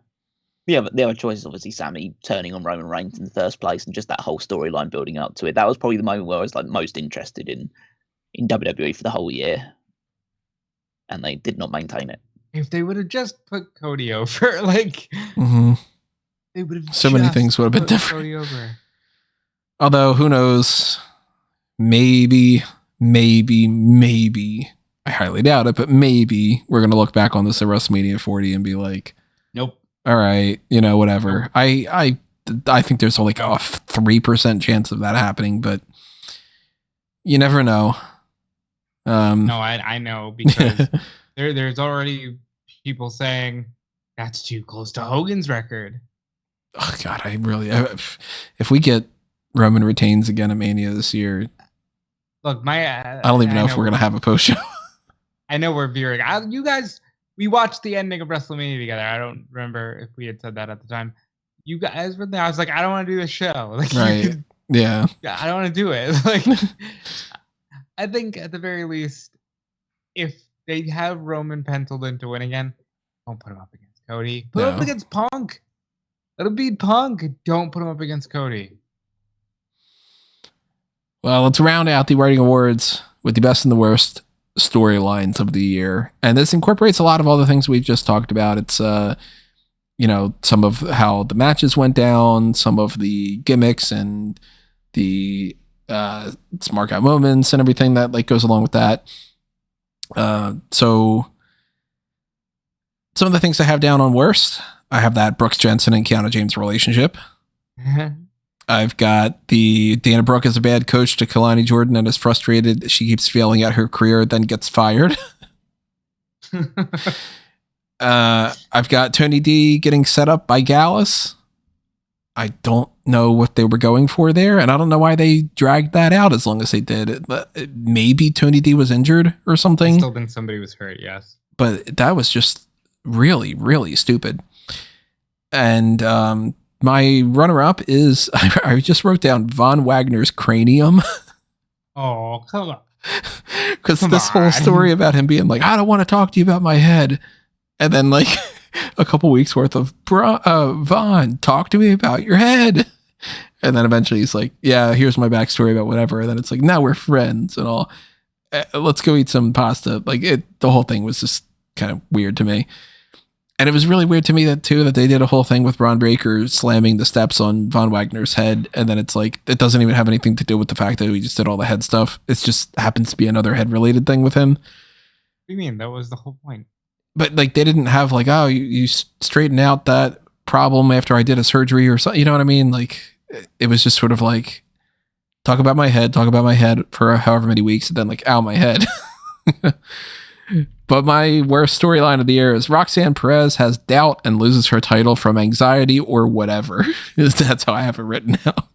The other choice is obviously Sammy turning on Roman Reigns in the first place, and just that whole storyline building up to it. That was probably the moment where I was like most interested in WWE for the whole year, and they did not maintain it. If they would have just put Cody over, like, they would have so many things would have been different. Cody over. Although, who knows? Maybe, I highly doubt it, but maybe we're going to look back on this at WrestleMania 40 and be like, nope. All right, whatever. Nope. I think there's like a 3% chance of that happening, but you never know. No, I know, because there's already people saying that's too close to Hogan's record. Oh God, if we get Roman retains again at Mania this year, look, I don't even know if we're gonna have a post show. I know we're veering. You guys, we watched the ending of WrestleMania together. I don't remember if we had said that at the time. You guys were there. I was like, I don't want to do this show. Like, right? Yeah. I don't want to do it. Like, I think at the very least, if they have Roman penciled in to win again, don't put him up against Cody. Put him up against Punk. Let him beat Punk. Don't put him up against Cody. Well, let's round out the writing awards with the best and the worst storylines of the year. And this incorporates a lot of all the things we've just talked about. It's, some of how the matches went down, some of the gimmicks and the Smark Out moments and everything that like goes along with that. So some of the things I have down on worst, I have that Brooks Jensen and Kiana James relationship. I've got the Dana Brooke is a bad coach to Kalani Jordan and is frustrated she keeps failing at her career, then gets fired. I've got Tony D getting set up by Gallus. I don't know what they were going for there, and I don't know why they dragged that out as long as they did. Maybe Tony D was injured or something. I still think somebody was hurt, yes. But that was just really, really stupid. And my runner-up is, I just wrote down Von Wagner's cranium. Oh, come on. Because this whole story about him being like, I don't want to talk to you about my head. And then like a couple weeks worth of, Von, talk to me about your head. And then eventually he's like, yeah, here's my backstory about whatever. And then it's like, now we're friends and all. Let's go eat some pasta. Like the whole thing was just kind of weird to me. And it was really weird to me that they did a whole thing with Braun Breaker slamming the steps on Von Wagner's head. And then it's like, it doesn't even have anything to do with the fact that we just did all the head stuff. It just happens to be another head related thing with him. What do you mean? That was the whole point. But like, they didn't have like, oh, you straighten out that problem after I did a surgery or something. You know what I mean? Like, it was just sort of like, talk about my head for however many weeks. And then like, ow, my head. But my worst storyline of the year is Roxanne Perez has doubt and loses her title from anxiety or whatever. That's how I have it written out.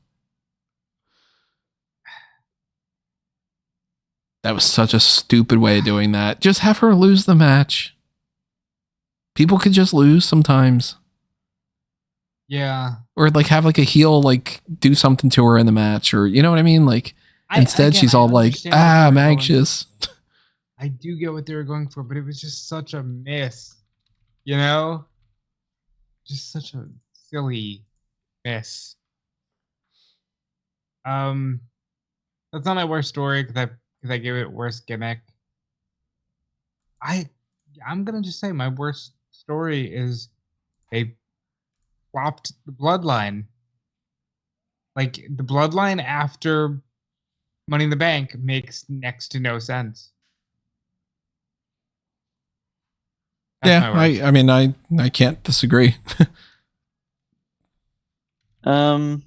That was such a stupid way of doing that. Just have her lose the match. People could just lose sometimes. Yeah. Or like have like a heel like do something to her in the match, or you know what I mean? Like instead she's all like, I'm anxious. I do get what they were going for, but it was just such a miss, you know? Just such a silly miss. That's not my worst story because I gave it worst gimmick. I'm gonna just say my worst story is they swapped the bloodline. Like the bloodline after Money in the Bank makes next to no sense. That's I mean, I can't disagree. I'm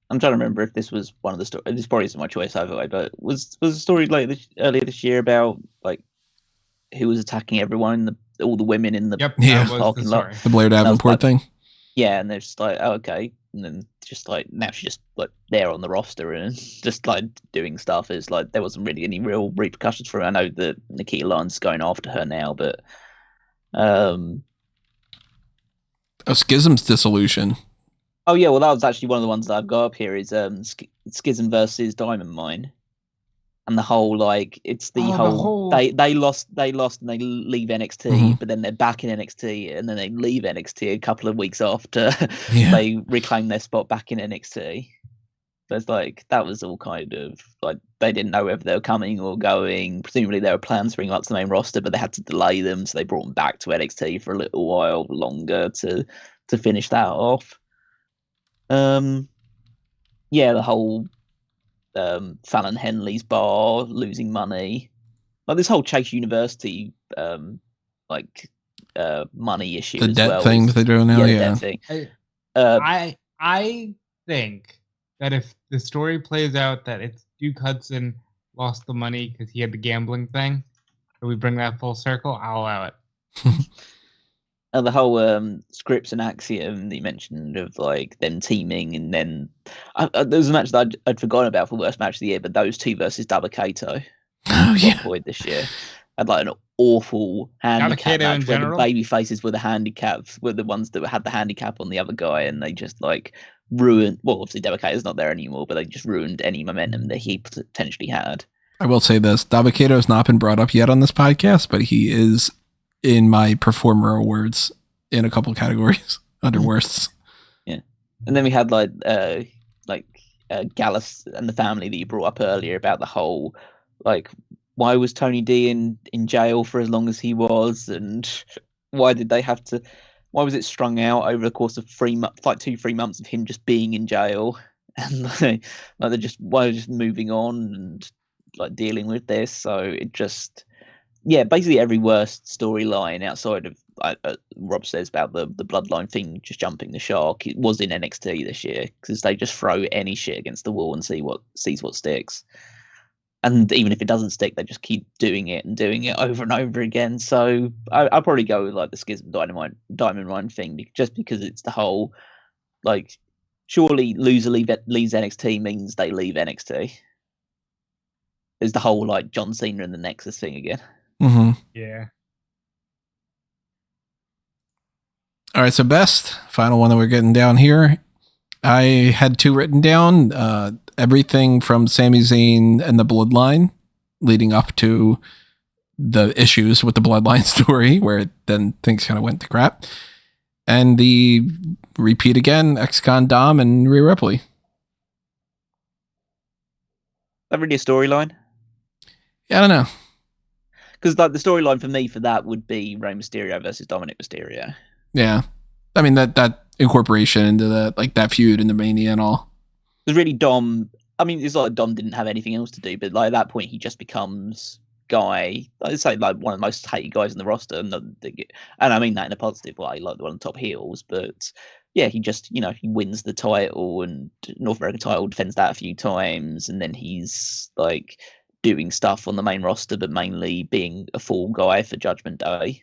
trying to remember if this was one of the stories. This probably isn't my choice either way, but was a story like earlier this year about like who was attacking everyone, all the women in the parking lot. The Blair Davenport thing. Yeah, and they're just like, oh, okay, and then just like now she's just like there on the roster and just like doing stuff. Is like there wasn't really any real repercussions for her. I know that Nikita Lyons going after her now, but Schism's dissolution. Oh yeah, well that was actually one of the ones that I've got up here is Schism versus Diamond Mine. And the whole it's the whole they lost and they leave NXT, but then they're back in NXT, and then they leave NXT a couple of weeks after they reclaim their spot back in NXT. So it's that was all kind of they didn't know whether they were coming or going. Presumably there were plans to bring up to the main roster, but they had to delay them, so they brought them back to NXT for a little while longer to finish that off. The whole Fallon Henley's bar losing money, this whole Chase University money issue, the as debt well thing that they're doing now. the debt thing. I think that if the story plays out that it's Duke Hudson lost the money because he had the gambling thing, and we bring that full circle, I'll allow it. The whole Scripps and Axiom that you mentioned of them teaming, and then there was a match that I'd forgotten about for worst match of the year, but those two versus Dabba-Kato. Oh yeah, point this year had an awful handicap match where the baby faces were the ones that had the handicap on the other guy, and they just ruined. Well, obviously Dabba-Kato's not there anymore, but they just ruined any momentum that he potentially had. I will say this: Dabba-Kato has not been brought up yet on this podcast, but he is in my performer awards in a couple categories under worsts. Yeah. And then we had Gallus and the family that you brought up earlier about the whole why was Tony D in jail for as long as he was, and why was it strung out over the course of 3 months of him just being in jail, and they're just moving on and dealing with this. So it just basically every worst storyline outside of Rob says about the bloodline thing just jumping the shark, it was in NXT this year, because they just throw any shit against the wall and sees what sticks. And even if it doesn't stick, they just keep doing it over and over again. So I'll probably go with the Schism Diamond Mine thing, just because it's the whole surely loser leaves NXT means they leave NXT. There's the whole John Cena and the Nexus thing again. Mm-hmm. Yeah. All right, so best final one that we're getting down here. I had 2 written down. Everything from Sami Zayn and the Bloodline, leading up to the issues with the Bloodline story, where then things kind of went to crap, and the repeat again, Ex-Con Dom and Rhea Ripley. That really a storyline? Yeah, I don't know. Because the storyline for me for that would be Rey Mysterio versus Dominic Mysterio. Yeah, I mean that incorporation into that feud in the Mania and all. Because really Dom, I mean, it's Dom didn't have anything else to do, but at that point he just becomes guy. I'd say one of the most hated guys in the roster, and I mean that in a positive way, one of the top heels. But yeah, he just he wins the title and North American title, defends that a few times, and then he's doing stuff on the main roster, but mainly being a fall guy for Judgment Day.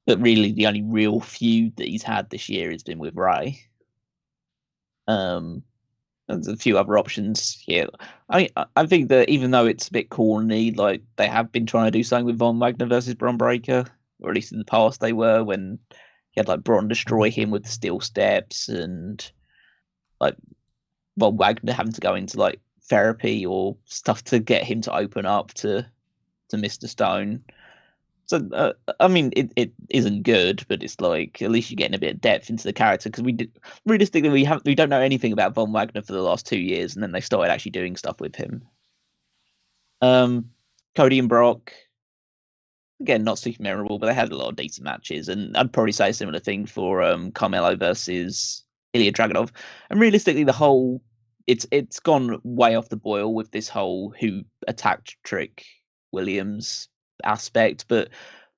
But really, the only real feud that he's had this year has been with Ray. There's a few other options here. I think that even though it's a bit corny, they have been trying to do something with Von Wagner versus Bron Breakker, or at least in the past they were, when he had Bron destroy him with the steel steps, and Von Wagner having to go into therapy or stuff to get him to open up to Mr. Stone. So I mean, it isn't good, but it's at least you're getting a bit of depth into the character, because realistically we don't know anything about Von Wagner for the last 2 years, and then they started actually doing stuff with him. Cody and Brock, again, not super memorable, but they had a lot of decent matches, and I'd probably say a similar thing for Carmelo versus Ilya Dragunov. And realistically, the whole it's gone way off the boil with this whole who attacked Trick Williams aspect, but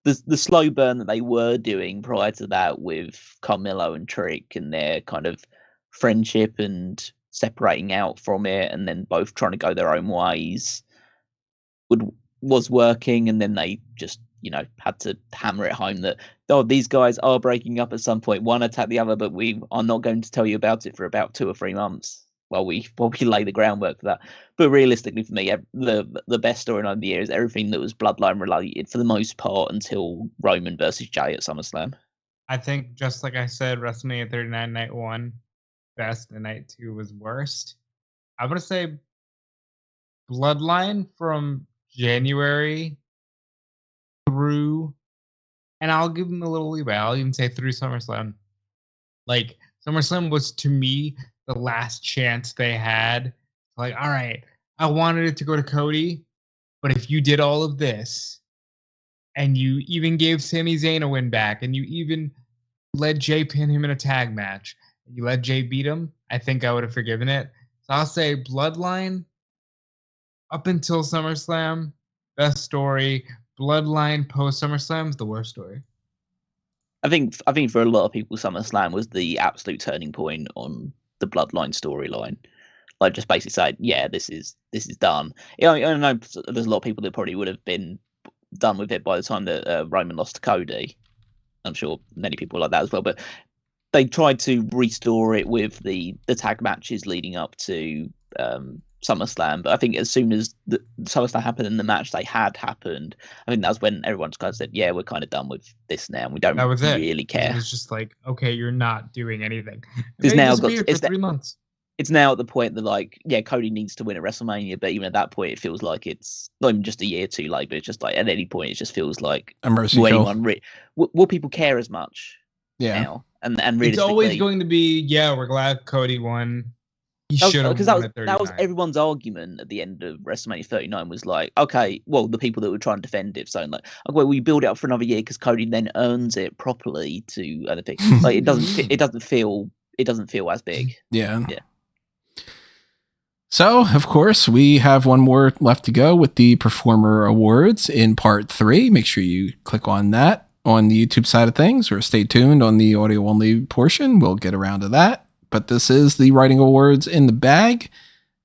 the slow burn that they were doing prior to that with Carmelo and Trick and their kind of friendship and separating out from it, and then both trying to go their own ways was working, and then they just had to hammer it home that these guys are breaking up at some point, one attack the other, but we are not going to tell you about it for about 2 or 3 months while we lay the groundwork for that. But realistically, for me, the best storyline of the year is everything that was Bloodline related, for the most part, until Roman versus Jay at SummerSlam. I think, just like I said, WrestleMania 39 Night 1 best and Night 2 was worst. I'm gonna say Bloodline from January through, and I'll give them a little leeway. I'll even say through SummerSlam. Like, SummerSlam was, to me, the last chance they had. Like, all right, I wanted it to go to Cody, but if you did all of this, and you even gave Sami Zayn a win back, and you even let Jay pin him in a tag match, and you let Jay beat him, I think I would have forgiven it. So I'll say Bloodline up until SummerSlam, best story. Bloodline post SummerSlam is the worst story. I think for a lot of people, SummerSlam was the absolute turning point on the Bloodline storyline. Like, just basically saying, yeah, this is done. I know there's a lot of people that probably would have been done with it by the time that Roman lost to Cody. I'm sure many people like that as well, but they tried to restore it with the tag matches leading up to SummerSlam. But I think as soon as the SummerSlam happened and the match they had happened, I think that's when everyone just kind of said, yeah, we're kind of done with this now. And we don't really care. It was just like, okay, you're not doing anything. It's now got for 3 months. It's now at the point that, like, yeah, Cody needs to win at WrestleMania, but even at that point, it feels like it's not even just a year too late, but it's just like at any point, it just feels like a mercy kill. Will people care as much now? And realistically, it's always going to be, yeah, we're glad Cody won. He should have won at 39. That was everyone's argument at the end of WrestleMania 39 was like, okay, well, the people that were trying to defend it, saying like, okay, well, we build it up for another year because Cody then earns it properly to other things. Like, it doesn't feel as big. Yeah. So, of course, we have one more left to go with the Performer Awards in Part 3. Make sure you click on that on the YouTube side of things, or stay tuned on the audio-only portion. We'll get around to that. But this is the Writing Awards in the bag.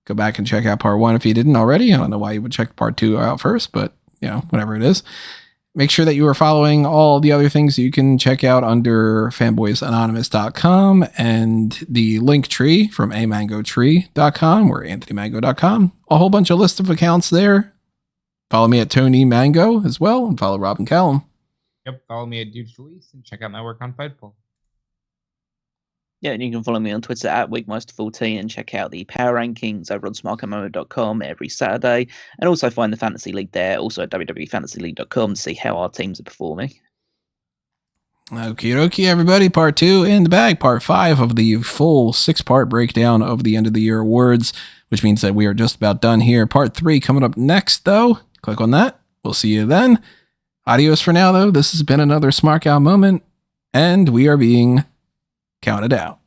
Go back and check out Part 1 if you didn't already. I don't know why you would check Part 2 out first, but, whatever it is. Make sure that you are following all the other things you can check out under fanboysanonymous.com and the link tree from amangotree.com or anthonymango.com. A whole bunch of list of accounts there. Follow me at Tony Mango as well, and follow Rob and Callum. Yep, follow me at DeFelice and check out my work on Fightful. Yeah, and you can follow me on Twitter at Wigmeister14 and check out the Power Rankings over on smarkoutmoment.com every Saturday, and also find the Fantasy League there, also at www.fantasyleague.com to see how our teams are performing. Okie dokie, everybody. Part 2 in the bag. Part 5 of the full 6-part breakdown of the end of the year awards, which means that we are just about done here. Part 3 coming up next, though. Click on that. We'll see you then. Adios for now, though. This has been another Smark Out Moment, and we are being counted out.